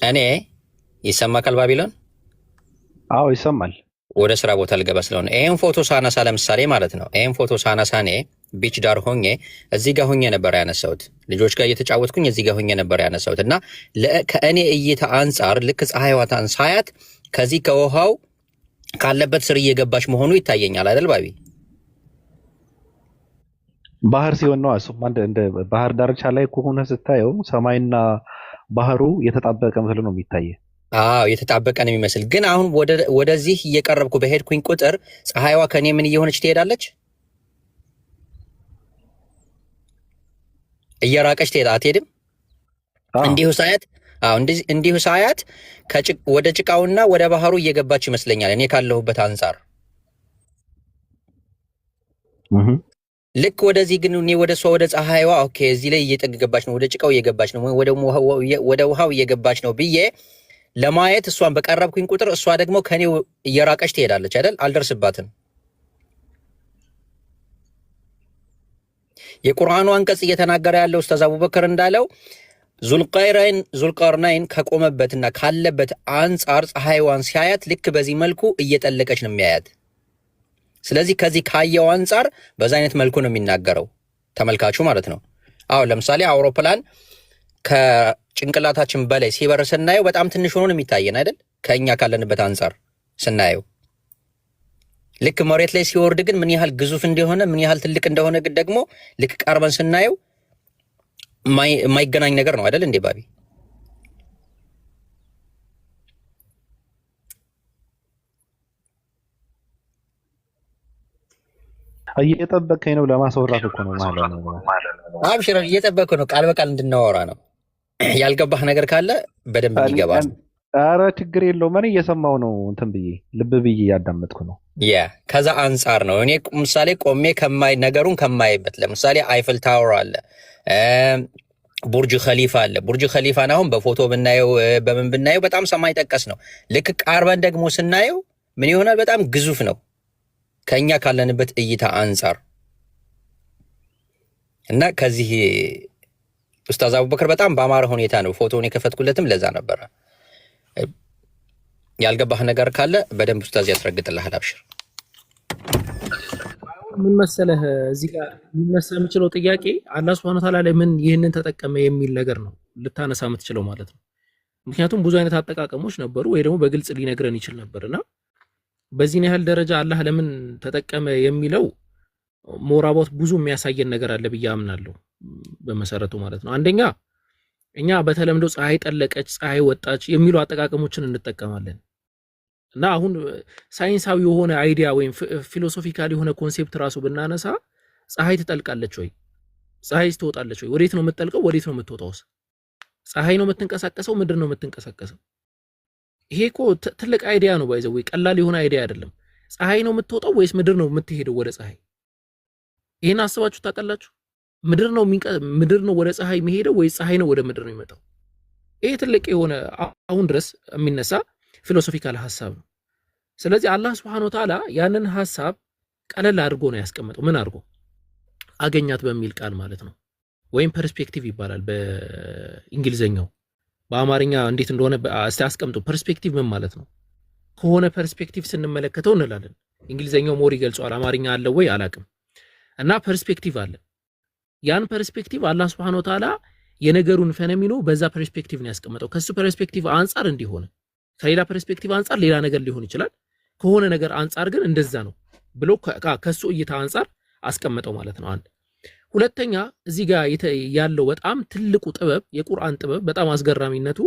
S5: እኔ ይሰማካል ባቢሎን?
S1: አዎ ይሰማል።
S5: ወደ ስራ ቦታ ልገባ ስለሆነ ይሄን ፎቶ ሳነሳ ለምሳሌ ማለት ነው ይሄን ፎቶ ሳነሳ እኔ ቢች ዳር ሆኜ እዚህ ጋር ሆኜ ነበር ያነሳሁት። ልጆች ጋር እየተጫወትኩኝ እዚህ ጋር ሆኜ ነበር ያነሳሁት እና ከእኔ እይታ አንጻር ልክ ፀሐይዋን ሳያት ከዚህ ከውሃው ካለበት ስር እየገባች መሆኑ ይታየኛል አይደል ባቢ?
S1: ባህር ሲሆን ነው እሱም እንደ ባህር ዳርቻ ላይ ከሆነ ስታየው ሰማይና ባህሩ የተጣበቀ መስሎ ነው የሚታየው።
S5: አዎ የተጣበቀ ነው የሚመስል። ግን አሁን ወደዚህ እየቀረብኩ በሄድኩኝ ቁጥር ፀሐይዋ ከኔ ምን እየሆነች ትሄዳለች? እየራቀች አትሄድም? እንዲሁ ሳያት ወደ ጭቃውና ወደ ባህሩ እየገባች ይመስለኛል እኔ ካለሁበት አንጻር። ልክ ወደዚህ ግን እኔ ወደ እሷ ወደ ፀሐይዋ ኦኬ እዚህ ላይ እየጠገባች ነው፣ ወደ ጭቃው እየገባች ነው፣ ወደ ውሃው እየገባች ነው ብዬ ለማየት እሷን በቀረብኩኝ ቁጥር እሷ ደግሞ ከኔ እየራቀች ትሄዳለች አይደል? አልደርስባትም። የቁርአኑ አንቀጽ እየተናገረ ያለው ኡስታዝ አቡበከር እንዳለው ዙልቀርናይን ከቆመበትና ካለበት አንጻር ፀሐይዋን ሲያያት ልክ በዚህ መልኩ እየጠለቀች ነው የሚያያት። ስለዚህ ከዚህ ካየው አንጻር በዛ አይነት መልኩ ነው የሚናገረው ተመልካቹ ማለት ነው። አዎ ለምሳሌ አውሮፕላን ከጭንቅላታችን በላይ ሲበር ስናየው በጣም ትንሽ ሆኖ ነው የሚታየን አይደል? ከኛ ካለንበት አንጻር ስናየው። ልክ መሬት ላይ ሲወርድ ግን ምን ያህል ግዙፍ እንደሆነ ምን ያህል ትልቅ እንደሆነ ግን ደግሞ ልክ ቀርበን ስናየው የማይገናኝ ነገር ነው አይደል እንዴ ባቢ?
S1: እየጠበቀኝ ነው ለማስወራት እኮ ነው ማለት ነው።
S5: አብሽር እየጠበቀ ነው፣ ቃል በቃል እንድናወራ ነው። ያልገባህ ነገር ካለ በደንብ ይገባል።
S1: ኧረ ችግር የለውም። እኔ እየሰማው ነው እንትን ብዬ ልብ ብዬ እያዳመጥኩ ነው።
S5: ከዛ አንጻር ነው እኔ ምሳሌ ቆሜ ነገሩን ከማይበት ለምሳሌ አይፍል ታወር አለ፣ ቡርጅ ኸሊፋ አለ። ቡርጅ ኸሊፋን አሁን በፎቶ ብናየው በምን ብናየው በጣም ሰማይ ጠቀስ ነው። ልክ ቃርበን ደግሞ ስናየው ምን ይሆናል? በጣም ግዙፍ ነው ከኛ ካለንበት እይታ አንጻር እና ከዚህ ኡስታዝ አቡበከር በጣም በአማረ ሁኔታ ነው ፎቶውን የከፈትኩለትም ለዛ ነበረ። ያልገባህ ነገር ካለ በደንብ ኡስታዝ ያስረግጥልሃል። አብሽር።
S4: ምን መሰለህ እዚህ ጋር ሊነሳ የሚችለው ጥያቄ አላህ Subhanahu Wa Ta'ala ላይ ምን ይህንን ተጠቀመ የሚል ነገር ነው ልታነሳ የምትችለው ማለት ነው። ምክንያቱም ብዙ አይነት አጠቃቀሞች ነበሩ ወይ ደግሞ በግልጽ ሊነግረን ይችል ነበርና በዚህ ያህል ደረጃ አላህ ለምን ተጠቀመ የሚለው ሞራቦት ብዙ የሚያሳየን ነገር አለ ብዬ አምናለሁ በመሰረቱ ማለት ነው። አንደኛ እኛ በተለምዶ ፀሐይ ጠለቀች ፀሐይ ወጣች የሚሉ አጠቃቀሞችን እንጠቀማለን እና አሁን ሳይንሳዊ የሆነ አይዲያ ወይም ፊሎሶፊካል የሆነ ኮንሴፕት ራሱ ብናነሳ ፀሐይ ትጠልቃለች ወይ ፀሐይ ትወጣለች ወይ ወዴት ነው የምትጠልቀው ወዴት ነው የምትወጣው ፀሐይ ነው የምትንቀሳቀሰው ምድር ነው የምትንቀሳቀሰው ይሄ እኮ ትልቅ አይዲያ ነው ባይዘው ቀላል የሆነ አይዲያ አይደለም ፀሐይ ነው የምትወጣው ወይስ ምድር ነው የምትሄደው ወደ ፀሐይ ይሄን አስባችሁ ታውቃላችሁ ምድር ነው ወደ ፀሐይ የሚሄደው ወይስ ፀሐይ ነው ወደ ምድር ነው የሚመጣው ይሄ ትልቅ የሆነ አሁን ድረስ የሚነሳ ፊሎሶፊካል ሐሳብ ነው ስለዚህ አላህ Subhanahu Wa Ta'ala ያንን ሐሳብ ቀለል አድርጎ ነው ያስቀመጠው ምን አድርጎ አገኛት በሚል ቃል ማለት ነው ወይም ፐርስፔክቲቭ ይባላል በእንግሊዘኛው በአማርኛ እንዴት እንደሆነ አስቀምጡ ፐርስፔክቲቭ ምን ማለት ነው ከሆነ ፐርስፔክቲቭ ስንመለከተው እንላለን እንግሊዘኛው ሞር ይገልጿል አማርኛ አለ ወይ አላቅም እና ፐርስፔክቲቭ አለ ያን ፐርስፔክቲቭ አላህ Subhanahu Wa Ta'ala የነገሩን ፌኖሜኖ በዛ ፐርስፔክቲቭ ነው ያስቀመጠው ከሱ ፐርስፔክቲቭ አንፃር እንዲሆነ ከሌላ ፐርስፔክቲቭ አንፃር ሌላ ነገር ሊሆን ይችላል ከሆነ ነገር አንፃር ግን እንደዛ ነው ብሎ ከሱ እይታ አንፃር አስቀመጠው ማለት ነው አንድ ሁለተኛ እዚህ ጋር ያለው በጣም ትልቁ ጥበብ የቁርአን ጥበብ በጣም አስገራሚነቱ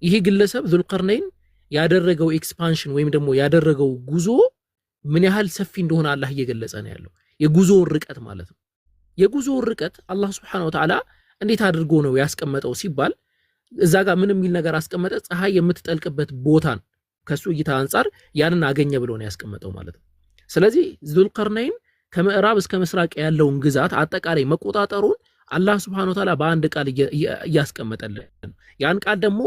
S4: ይሄ ግለሰብ ዙልቀርነይን ያደረገው ኤክስፓንሽን ወይም ደግሞ ያደረገው ጉዞ ምን ያህል ሰፊ እንደሆነ አላህ እየገለጸ ነው ያለው የጉዞው ርቀት ማለት ነው የጉዞው ርቀት አላህ Subhanahu Wa Ta'ala እንዴት አድርጎ ነው ያስቀመጠው ሲባል እዛ ጋር ምንም የሚል ነገር አስቀመጠ ፀሐይ የምትጠልቅበት ቦታን ከሱ እይታ አንፃር ያንን አገኘ ብሎ ነው ያስቀመጠው ማለት ነው ስለዚህ ዙልቀርነይን ከምዕራብ እስከ ምስራቅ ያለውን ግዛት አጠቃላይ መቆጣጠሩን አላህ Subhanahu Wa Ta'ala በአንድ ቃል ያስቀመጠልን ያን ቃል ደግሞ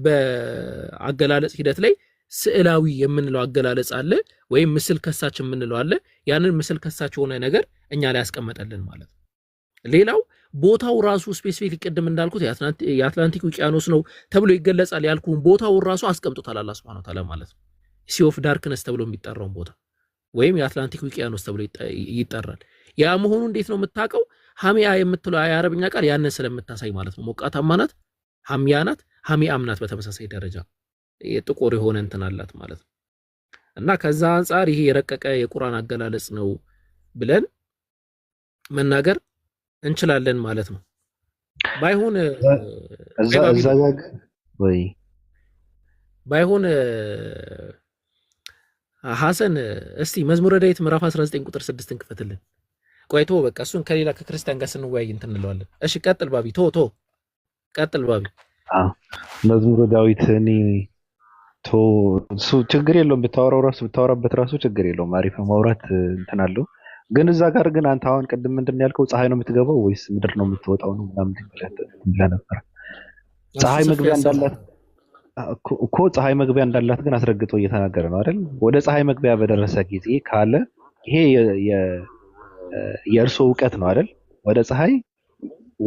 S4: በአገላለጽ ሂደት ላይ ስዕላዊ የምንለው አገላለጽ አለ ወይም ምስል ከሳች የምንለው አለ ያንን ምስል ከሳች ሆነ ነገር እኛ ላይ ያስቀመጠልን ማለት ነው ሌላው ቦታው ራሱ ስፔሲፊክ ቅድም እንዳልኩት የአትላንቲክ ውቅያኖስ ነው ተብሎ ይገለጻል ያልኩን ቦታው ራሱ አስቀምጦታል አላህ Subhanahu Wa Ta'ala ማለት ነው ሲ ኦፍ ዳርክነስ ተብሎ የሚጠራው ቦታ ወይም የአትላንቲክ ውቅያኖስ ተብሎ ይጠራል ያ መሆኑ እንዴት ነው የምታውቀው ሐሚያ የምትለው የአረብኛ ቃል ያንን ስለምታሳይ ማለት ነው ሞቃታማ ናት ሐሚያ ናት ሐሚያም ናት በተመሳሳይ ደረጃ የጥቁር የሆነ እንትን አላት ማለት ነው እና ከዛ አንፃር ይሄ የረቀቀ የቁርአን አገላለጽ ነው ብለን መናገር እንችላለን ማለት ነው ባይሆን ባይሆን ሐሰን እስቲ መዝሙረ ዳዊት ምዕራፍ 19 ቁጥር 6 እንክፈትልን ቆይቶ በቃ እሱን ከሌላ ከክርስቲያን ጋር ስንወያይ እንትን እንለዋለን እሺ ቀጥል ባቢ ቀጥል ባቢ
S1: መዝሙረ ዳዊት እኔ እሱ ችግር የለውም ብታወራበት ራሱ ችግር የለውም አሪፍ ማውራት እንትን አለው ግን እዛ ጋር ግን አንተ አሁን ቅድም ምንድን ያልከው ፀሐይ ነው የምትገባው ወይስ ምድር ነው የምትወጣው ነው ምናምን ብለህ ነበር ፀሐይ መግቢያ እንዳላት እኮ ፀሐይ መግቢያ እንዳላት ግን አስረግጦ እየተናገረ ነው አይደል ወደ ፀሐይ መግቢያ በደረሰ ጊዜ ካለ ይሄ የእርሱ ዕውቀት ነው አይደል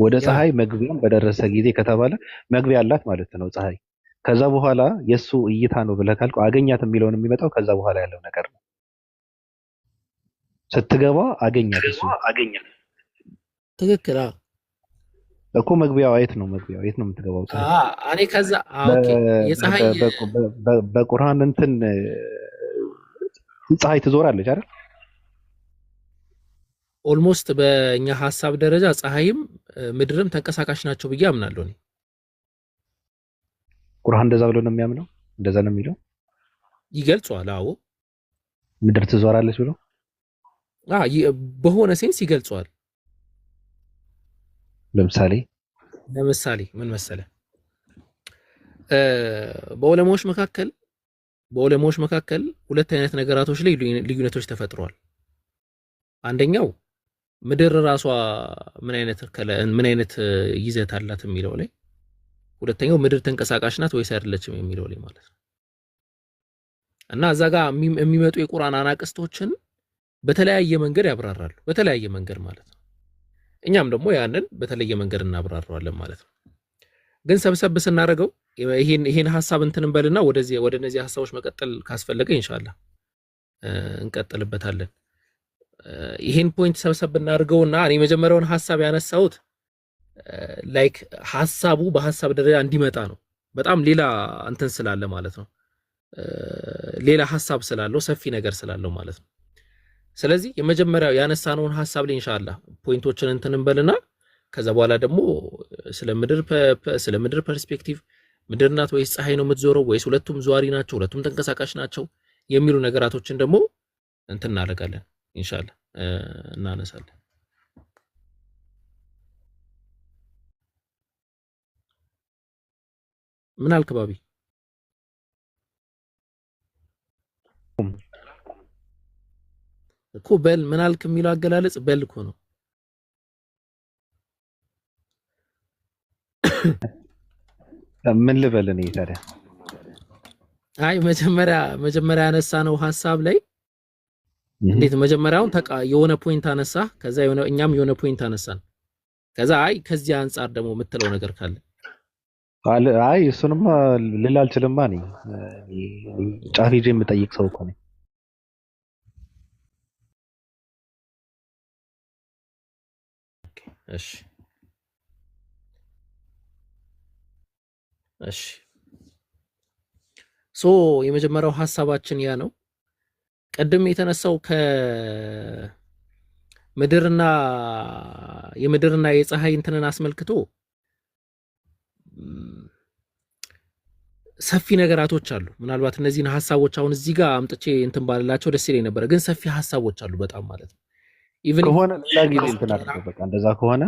S1: ወደ ፀሐይ መግቢያ በደረሰ ጊዜ ከተባለ መግቢያ አላት ማለት ነው ፀሐይ ከዛ በኋላ የሱ እይታ ነው ብለህ ካልኩ አገኛት የሚለውን የሚመጣው ከዛ በኋላ ያለው ነገር ነው ስትገባ አገኛት
S4: ትክክል
S1: እኮ መግቢያው የት ነው የምትገባው
S4: እኔ ከዛ ኦኬ የፀሐይ
S1: በቁርአን እንትን ፀሐይ ትዞራለች አይደል
S4: ኦልሞስት በእኛ ሐሳብ ደረጃ ፀሐይም ምድርም ተንቀሳቃሽ ናቸው ብዬ አምናለሁ እኔ
S1: ቁርአን እንደዛ ብሎ ነው የሚያምነው እንደዛ ነው የሚለው
S4: ይገልጿል አዎ
S1: ምድር ትዞራለች ብሎ
S4: በሆነ ሴንስ ይገልጿል
S1: ለምሳሌ
S4: ምን መሰለ በዑለማዎች መካከል ሁለት አይነት ነገራቶች ላይ ልዩነቶች ተፈጥረዋል አንደኛው ምድር ራሷ ምን አይነት ይዘት አላት የሚለው ላይ ሁለተኛው ምድር ተንቀሳቃሽ ናት ወይስ አይደለችም የሚለው ላይ ማለት ነው እና እዛ ጋር የሚመጡ የቁርአን አናቅስቶችን በተለያየ መንገድ ያብራራሉ በተለያየ መንገድ ማለት ነው እኛም ደግሞ ያንን በተለየ መንገድ እናብራራዋለን ማለት ነው ግን ሰብሰብ ስናደርገው ይሄን ሐሳብ እንትን እንበልና ወደ እነዚህ ሐሳቦች መቀጠል ካስፈለገ ኢንሻአላህ እንቀጥልበታለን ይሄን ፖይንት ሰብሰብ እናድርገውና እኔ መጀመሪያውን ሐሳብ ያነሳሁት ላይክ ሐሳቡ በሐሳብ ደረጃ እንዲመጣ ነው በጣም ሌላ እንትን ስላለ ማለት ነው ሌላ ሐሳብ ስላለው ሰፊ ነገር ስላለው ማለት ነው። ስለዚህ የመጀመሪያው ያነሳነውን ሐሳብ ላይ ኢንሻአላህ ፖይንቶችን እንትን እንበልና ከዛ በኋላ ደግሞ ስለ ምድር ፐርስፔክቲቭ ምድር ናት ወይስ ፀሐይ ነው የምትዞረው ወይስ ሁለቱም ዟሪ ናቸው ሁለቱም ተንቀሳቃሽ ናቸው የሚሉ ነገራቶችን ደግሞ እንትን እናደርጋለን ኢንሻአላህ እናነሳለን። ምን አልክ ባቢ? እኮ በል ምን አልክ የሚለው አገላለጽ በል እኮ ነው።
S1: ምን ልበል እኔ ታዲያ?
S4: አይ መጀመሪያ ያነሳነው ሐሳብ ላይ እንዴት መጀመሪያውን የሆነ ፖይንት አነሳ፣ ከዛ እኛም የሆነ ፖይንት አነሳን። ከዛ አይ ከዚህ አንፃር ደግሞ የምትለው ነገር ካለ
S1: አይ እሱንማ ልል አልችልማ። እኔ ጫፍ ይዤ የምጠይቅ ሰው እኮ ነኝ።
S4: እሺ ሶ የመጀመሪያው ሐሳባችን ያ ነው። ቀደም የተነሳው የምድርና የፀሐይ እንትንን አስመልክቶ ሰፊ ነገራቶች አሉ። ምናልባት እነዚህን ሐሳቦች አሁን እዚህ ጋር አምጥቼ እንትን ባልላቸው ደስ ይለኝ ነበር፣ ግን ሰፊ ሐሳቦች አሉ በጣም ማለት ነው። ኢቭን
S1: ከሆነ ሌላ ጊዜ እንትን አድርገው በቃ እንደዛ ከሆነ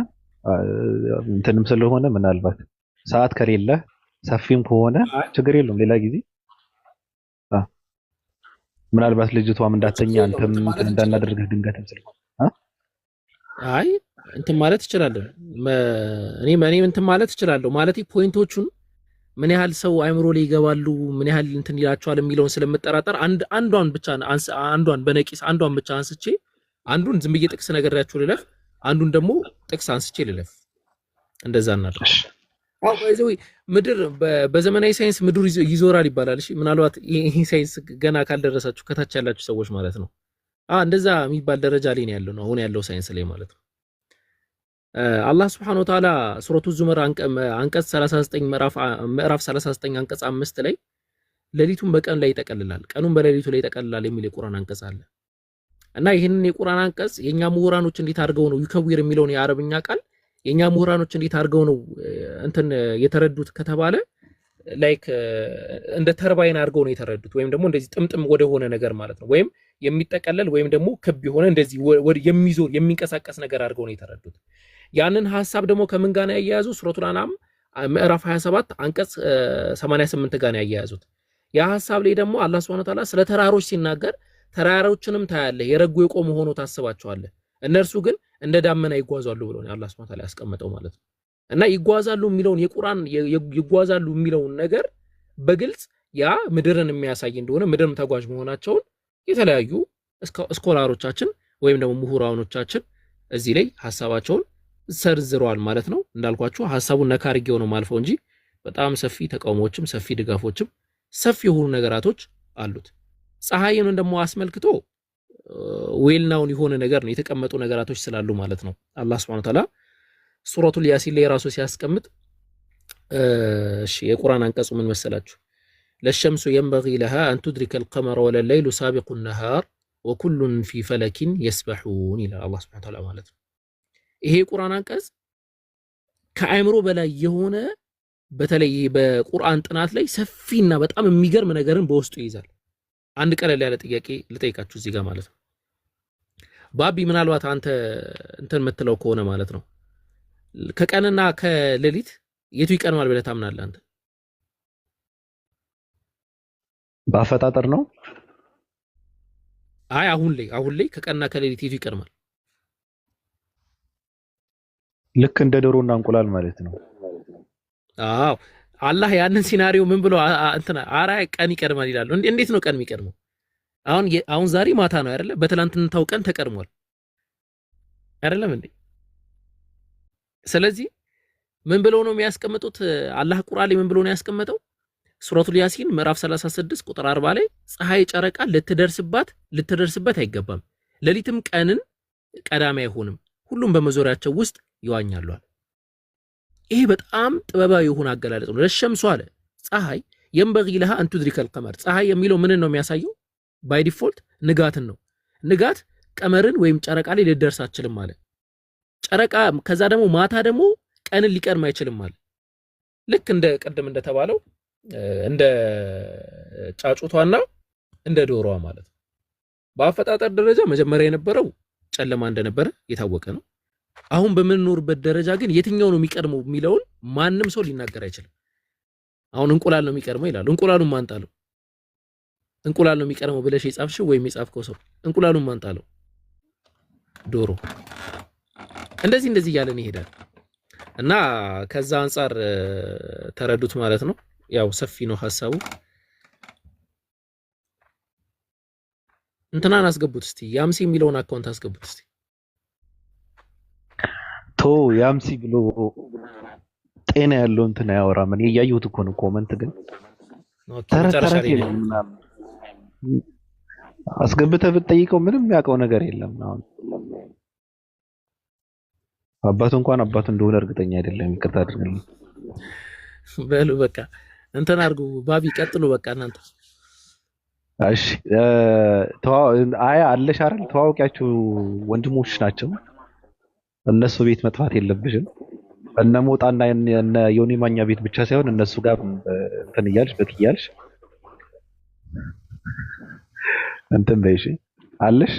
S1: እንትንም ስለሆነ ምናልባት ሰዓት ከሌለ ሰፊም ከሆነ ችግር የለውም ሌላ ጊዜ ምናልባት ልጅቷም እንዳተኛ አንተም እንዳናደርግህ ድንገትም ስለሆነ
S4: አይ እንትን ማለት እችላለሁ። እኔ እንትን ማለት እችላለሁ ማለት ፖይንቶቹን ምን ያህል ሰው አይምሮ ላይ ይገባሉ ምን ያህል እንትን ይላቸዋል የሚለውን ስለምጠራጠር አንዷን በነቂስ አንዷን ብቻ አንስቼ አንዱን ዝም ብዬ ጥቅስ ነገራችሁ ልለፍ፣ አንዱን ደግሞ ጥቅስ አንስቼ ልለፍ። እንደዛ እናደርግ። ባይዘው ምድር በዘመናዊ ሳይንስ ምድር ይዞራል ይባላል። እሺ ምናልባት ይሄ ሳይንስ ገና ካልደረሳችሁ ከታች ያላችሁ ሰዎች ማለት ነው እንደዛ የሚባል ደረጃ ላይ ነው ያለው አሁን ያለው ሳይንስ ላይ ማለት ነው። አላህ Subhanahu Wa Ta'ala ሱረቱ ዙመር አንቀጽ 39 ምዕራፍ 39 አንቀጽ 5 ላይ ሌሊቱን በቀን ላይ ይጠቀልላል ቀኑን በሌሊቱ ላይ ይጠቀልላል የሚል የቁርአን አንቀጽ አለ። እና ይሄንን የቁርአን አንቀጽ የኛ ምሁራኖች እንዴት አድርገው ነው ይከዊር የሚለውን የአረብኛ ቃል የኛ ምሁራኖች እንዴት አድርገው ነው እንትን የተረዱት ከተባለ ላይክ እንደ ተርባይን አድርገው ነው የተረዱት፣ ወይም ደግሞ እንደዚህ ጥምጥም ወደ ሆነ ነገር ማለት ነው፣ ወይም የሚጠቀለል ወይም ደግሞ ክብ የሆነ እንደዚህ ወደ የሚዞር የሚንቀሳቀስ ነገር አድርገው ነው የተረዱት። ያንን ሐሳብ ደግሞ ከምን ጋር ነው ያያያዙ? ሱረቱል አንዓም ምዕራፍ 27 አንቀጽ 88 ጋር ነው ያያያዙት። ያ ሐሳብ ላይ ደግሞ አላህ Subhanahu Wa Ta'ala ስለ ተራሮች ሲናገር ተራሮችንም ታያለህ የረጉ የቆሙ ሆኖ ታስባቸዋለህ፣ እነርሱ ግን እንደ ዳመና ይጓዛሉ ብሎ ነው አላህ Subhanahu Wa Ta'ala ያስቀመጠው ማለት ነው። እና ይጓዛሉ የሚለውን የቁርአን ይጓዛሉ የሚለውን ነገር በግልጽ ያ ምድርን የሚያሳይ እንደሆነ ምድርም ተጓዥ መሆናቸውን የተለያዩ ስኮላሮቻችን ወይም ደግሞ ምሁራኖቻችን እዚህ ላይ ሐሳባቸውን ሰርዝረዋል ማለት ነው። እንዳልኳችሁ ሐሳቡን ነካርጌው ነው ማልፈው እንጂ በጣም ሰፊ ተቃውሞዎችም ሰፊ ድጋፎችም ሰፊ የሆኑ ነገራቶች አሉት። ፀሐይን ደግሞ አስመልክቶ ዌልናውን የሆነ ነገር ነው የተቀመጡ ነገራቶች ስላሉ ማለት ነው። አላህ Subhanahu Wa Ta'ala ሱረቱል ያሲን ላይ ራሱ ሲያስቀምጥ እሺ የቁርአን አንቀጹ ምን መሰላችሁ? ለሸምሱ ينبغي لها أن تدرك القمر ولا الليل سابق النهار وكل في فلك يسبحون إلى الله سبحانه وتعالى ማለት ነው። ይሄ ቁርአን አንቀጽ ከአይምሮ በላይ የሆነ በተለይ በቁርአን ጥናት ላይ ሰፊና በጣም የሚገርም ነገርን በውስጡ ይይዛል። አንድ ቀለል ያለ ጥያቄ ልጠይቃችሁ እዚህ ጋር ማለት ነው። ባቢ ምናልባት አንተ እንትን የምትለው ከሆነ ማለት ነው ከቀንና ከሌሊት የቱ ይቀድማል ብለህ ታምናለህ አንተ?
S1: በአፈጣጠር ነው?
S4: አይ አሁን ላይ ከቀንና ከሌሊት የቱ ይቀድማል?
S1: ልክ እንደ ዶሮና እንቁላል ማለት ነው።
S4: አዎ አላህ ያንን ሲናሪዮ ምን ብሎ እንትና አራ ቀን ይቀድማል ይላል። እንዴት ነው ቀን የሚቀድመው? አሁን ዛሬ ማታ ነው አይደለ? በትላንትናው ቀን ተቀድሟል አይደለም እንዴ? ስለዚህ ምን ብለው ነው የሚያስቀምጡት? አላህ ቁርአን ላይ ምን ብሎ ነው ያስቀመጠው? ሱረቱል ያሲን ምዕራፍ 36 ቁጥር 40 ላይ ፀሐይ ጨረቃ ልትደርስበት አይገባም፣ ሌሊትም ቀንን ቀዳሚ አይሆንም፣ ሁሉም በመዞሪያቸው ውስጥ ይዋኛሉ። ይሄ በጣም ጥበባዊ የሆነ አገላለጽ ነው። ለሸምሱ አለ ፀሐይ ينبغي لها أن تدرك القمر ፀሐይ የሚለው ምን ነው የሚያሳየው ባይ ዲፎልት ንጋትን ነው ንጋት ቀመርን ወይም ጨረቃ ላይ ሊደርስ አይችልም ማለት ጨረቃ ከዛ ደግሞ ማታ ደግሞ ቀንን ሊቀርም አይችልም ማለት ልክ እንደ ቀደም እንደተባለው እንደ ጫጩቷና እንደ ዶሮዋ ማለት ነው በአፈጣጠር ደረጃ መጀመሪያ የነበረው ጨለማ እንደነበረ የታወቀ ነው አሁን በመኖርበት ደረጃ ግን የትኛው ነው የሚቀርመው የሚለውን ማንንም ሰው ሊናገር አይችልም አሁን እንቁላል ነው የሚቀርመው ይላል እንቁላሉን ማንጣለው እንቁላል ነው የሚቀርመው ብለሽ የጻፍሽው ወይም የጻፍከው ሰው እንቁላሉን ማንጣለው ዶሮ እንደዚህ ያለን ይሄዳል እና ከዛ አንፃር ተረዱት ማለት ነው ያው ሰፊ ነው ሐሳቡ እንትናን አስገቡት እስቲ ያምሲ የሚለውን አካውንት አስገቡት እስቲ
S1: ቶ ያምሲ ብሎ ጤና ያለው እንትና ያወራ ምን ያያዩት እኮ ነው ኮሜንት ግን ተረተረ አስገብተህ ብትጠይቀው ምንም ያውቀው ነገር የለም አሁን አባቱ እንኳን አባቱ እንደሆነ እርግጠኛ አይደለም ይቅርታ አድርግልኝ
S4: በሉ በቃ እንትን አርጉ ባቢ ቀጥሉ በቃ እናንተ
S1: እሺ አይ አለሽ አይደል ተዋውቂያችሁ ወንድሞች ናቸው እነሱ ቤት መጥፋት የለብሽም እነ ሞጣና እነ ዮኒ ማኛ ቤት ብቻ ሳይሆን እነሱ ጋር እንትን እያልሽ በትያልሽ እንትን በይሽ አለሽ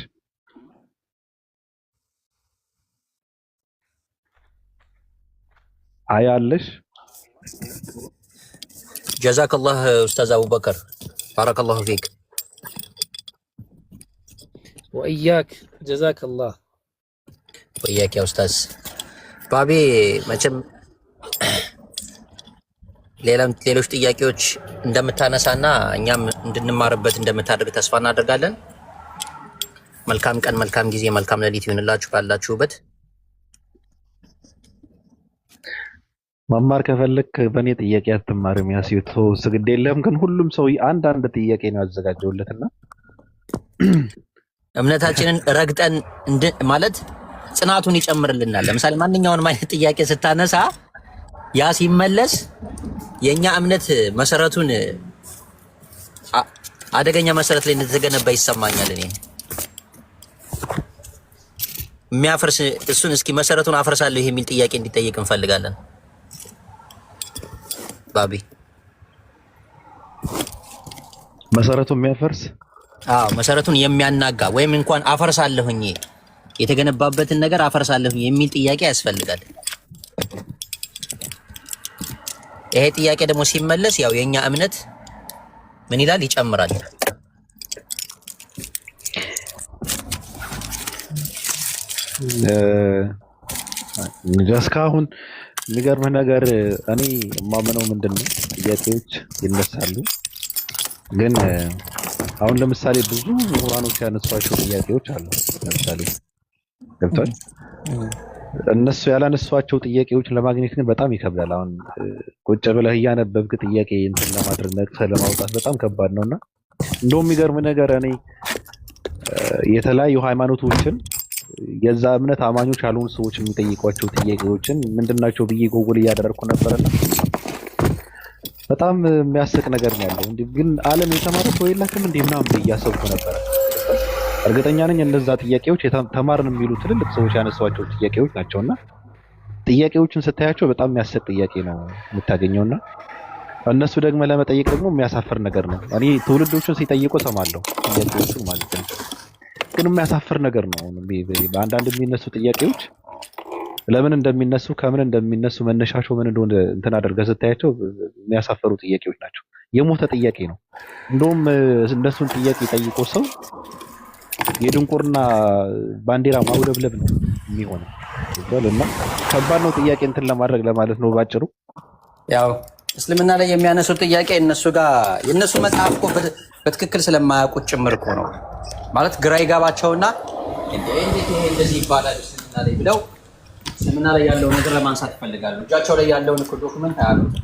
S1: አይ አለሽ
S5: جزاك الله استاذ ابو بكر بارك الله فيك
S4: واياك جزاك الله
S5: وإياك يا أستاذ ባቢ መቼም ሌሎች ጥያቄዎች እንደምታነሳና እኛም እንድንማርበት እንደምታደርግ ተስፋ እናደርጋለን መልካም ቀን መልካም ጊዜ መልካም ሌሊት ይሁንላችሁ ባላችሁበት
S1: መማር ከፈለክ በእኔ ጥያቄ አትማርም ያሲቶ ስግድ የለም ግን ሁሉም ሰው አንድ ጥያቄ ነው ያዘጋጀውለትና
S5: እምነታችንን ረግጠን ማለት ጽናቱን ይጨምርልናል ለምሳሌ ማንኛውንም አይነት ጥያቄ ስታነሳ ያ ሲመለስ የኛ እምነት መሰረቱን አደገኛ መሰረት ላይ እንደተገነባ ይሰማኛል እኔ የሚያፈርስ እሱን እስኪ መሰረቱን አፈርሳለሁ የሚል ጥያቄ እንዲጠየቅ እንፈልጋለን ባቢ
S1: መሰረቱን የሚያፈርስ
S5: መሰረቱን የሚያናጋ ወይም እንኳን አፈርሳለሁኝ የተገነባበትን ነገር አፈርሳለሁ የሚል ጥያቄ ያስፈልጋል ይሄ ጥያቄ ደግሞ ሲመለስ ያው የኛ እምነት ምን ይላል ይጨምራል
S1: እስካሁን የሚገርምህ ነገር እኔ የማምነው ምንድነው ጥያቄዎች ይነሳሉ ግን አሁን ለምሳሌ ብዙ ምሁራኖች ያነሷቸው ጥያቄዎች አሉ ለምሳሌ ገብቷል እነሱ ያላነሷቸው ጥያቄዎችን ለማግኘት ግን በጣም ይከብዳል አሁን ቁጭ ብለህ ያነበብክ ጥያቄ እንትን ለማድረግ ነቅሰህ ለማውጣት በጣም ከባድ ነውና እንደውም የሚገርም ነገር እኔ የተለያዩ ሃይማኖቶችን የዛ እምነት አማኞች ያልሆኑ ሰዎች የሚጠይቋቸው ጥያቄዎችን ምንድናቸው ብዬ ጎግል እያደረኩ ነበርና በጣም የሚያስቅ ነገር ነው ያለው እንዴ ግን ዓለም የተማረው ሰው የላችም እንዴ ምናምን እያሰብኩ ነበር እርግጠኛ ነኝ እነዛ ጥያቄዎች ተማርን የሚሉ ትልልቅ ሰዎች ያነሷቸው ጥያቄዎች ናቸውና ጥያቄዎችን ስታያቸው በጣም የሚያስቅ ጥያቄ ነው የምታገኘውና እነሱ ደግሞ ለመጠየቅ ደግሞ የሚያሳፍር ነገር ነው እኔ ትውልዶችን ሲጠይቁ ሰማለሁ ጥያቄዎቹ ማለት ነው ግን የሚያሳፍር ነገር ነው በአንዳንድ የሚነሱ ጥያቄዎች ለምን እንደሚነሱ ከምን እንደሚነሱ መነሻቸው ምን እንደሆነ እንትን አድርገህ ስታያቸው የሚያሳፈሩ ጥያቄዎች ናቸው የሞተ ጥያቄ ነው እንደውም እንደሱን ጥያቄ ጠይቆ ሰው የድንቁርና ባንዲራ ማውለብለብ ነው የሚሆነው እና ከባድ ነው ጥያቄ እንትን ለማድረግ ለማለት ነው ባጭሩ
S5: ያው እስልምና ላይ የሚያነሱ ጥያቄ እነሱ ጋር የነሱ መጽሐፍ እኮ በትክክል ስለማያውቁት ጭምር እኮ ነው ማለት ግራ ይጋባቸውና እንዴት ይሄ እንደዚህ ይባላል እስልምና ላይ ብለው እስልምና ላይ ያለው ነገር ለማንሳት ይፈልጋሉ እጃቸው ላይ ያለውን እኮ ዶክመንት አያሉት